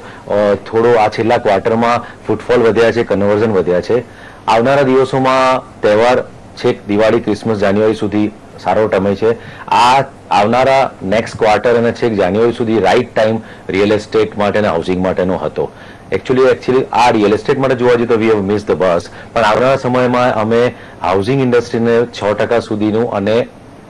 થોડો આ છેલ્લા ક્વાર્ટરમાં ફૂટફોલ વધ્યા છે, કન્વર્ઝન વધ્યા છે. આવનારા દિવસોમાં તહેવાર છેક દિવાળી, ક્રિસમસ, જાન્યુઆરી સુધી સારો સમય છે. આ આવનારા નેક્સ્ટ ક્વાર્ટર અને છેક જાન્યુઆરી સુધી રાઈટ ટાઈમ રિયલ એસ્ટેટ માટે અને હાઉસિંગ માટેનો હતો. એકચ્યુઅલી આ રિયલ એસ્ટેટ માટે જોવા જઈએ તો we have miss the bus, પણ આવનારા સમયમાં અમે હાઉસિંગ ઇન્ડસ્ટ્રીને 6% સુધીનું અને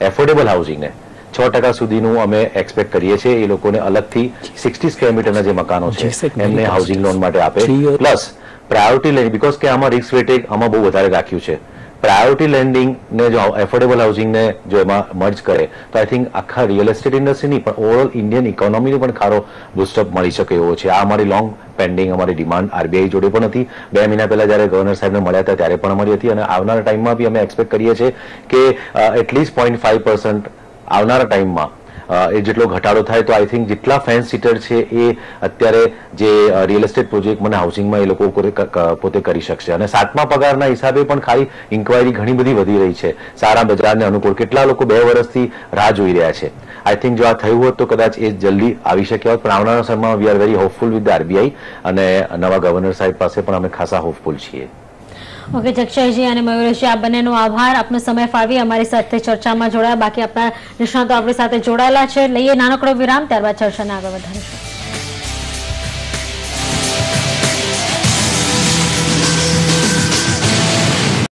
એફોર્ડેબલ હાઉસિંગને 6% સુધીનું અમે એક્સપેક્ટ કરીએ છીએ. એ લોકોને અલગથી 60 સ્ક્વેર મીટરના જે મકાનો છે એમને હાઉસિંગ લોન માટે આપે, પ્લસ પ્રાયોરિટી લેન્ડિંગ, બીકોઝ કે આમાં રિસ્ક વેટેજ આમાં બહુ વધારે રાખ્યું છે. પ્રાયોરિટી લેન્ડિંગ ને જો એફોર્ડેબલ હાઉસિંગને જો એમાં મર્જ કરે તો આઈ થિંક આખા રિયલ એસ્ટેટ ઇન્ડસ્ટ્રીની પણ ઓવરઓલ ઇન્ડિયન ઇકોનોમીને પણ ખારો બુસ્ટઅપ મળી શકે એવો છે. આ અમારી લોંગ પેન્ડિંગ અમારી ડિમાન્ડ આરબીઆઈ જોડે પણ હતી. 2 મહિના પહેલા જ્યારે ગવર્નર સાહેબને મળ્યા હતા ત્યારે પણ અમારી હતી, અને આવનારા ટાઈમમાં બી અમે એક્સપેક્ટ કરીએ છીએ કે એટલીસ્ટ 0.5% આવનારા ટાઈમમાં એ જેટલો ઘટાડો થાય તો આઈ થિંક જેટલા ફેન્સ સીટર છે એ અત્યારે જે રિયલ એસ્ટેટ પ્રોજેક્ટમાં અને હાઉસિંગમાં એ લોકો પોતે કરી શકશે. અને 7મા પગારના હિસાબે પણ ખાલી ઇન્ક્વાયરી ઘણી બધી વધી રહી છે સારા બજારને અનુકૂળ. કેટલા લોકો 2 વર્ષથી રાહ જોઈ રહ્યા છે. આઈ થિંક જો આ થયું હોત તો કદાચ એ જલ્દી આવી શક્યા હોત, પણ આવનારા સમયમાં we are very hopeful with the RBI, અને નવા ગવર્નર સાહેબ પાસે પણ અમે ખાસા હોપફુલ છીએ. ઓકે જક્ષયજી અને મયુરેશજી, આ બંનેનો આભાર. આપનો સમય ફાળવી અમારી સાથે ચર્ચામાં જોડાયા. બાકી આપણા નિષ્ણાતો આપણી સાથે જોડાયેલા છે. લઈએ નાનકડો વિરામ, ત્યારબાદ ચર્ચાને આગળ વધારીશું.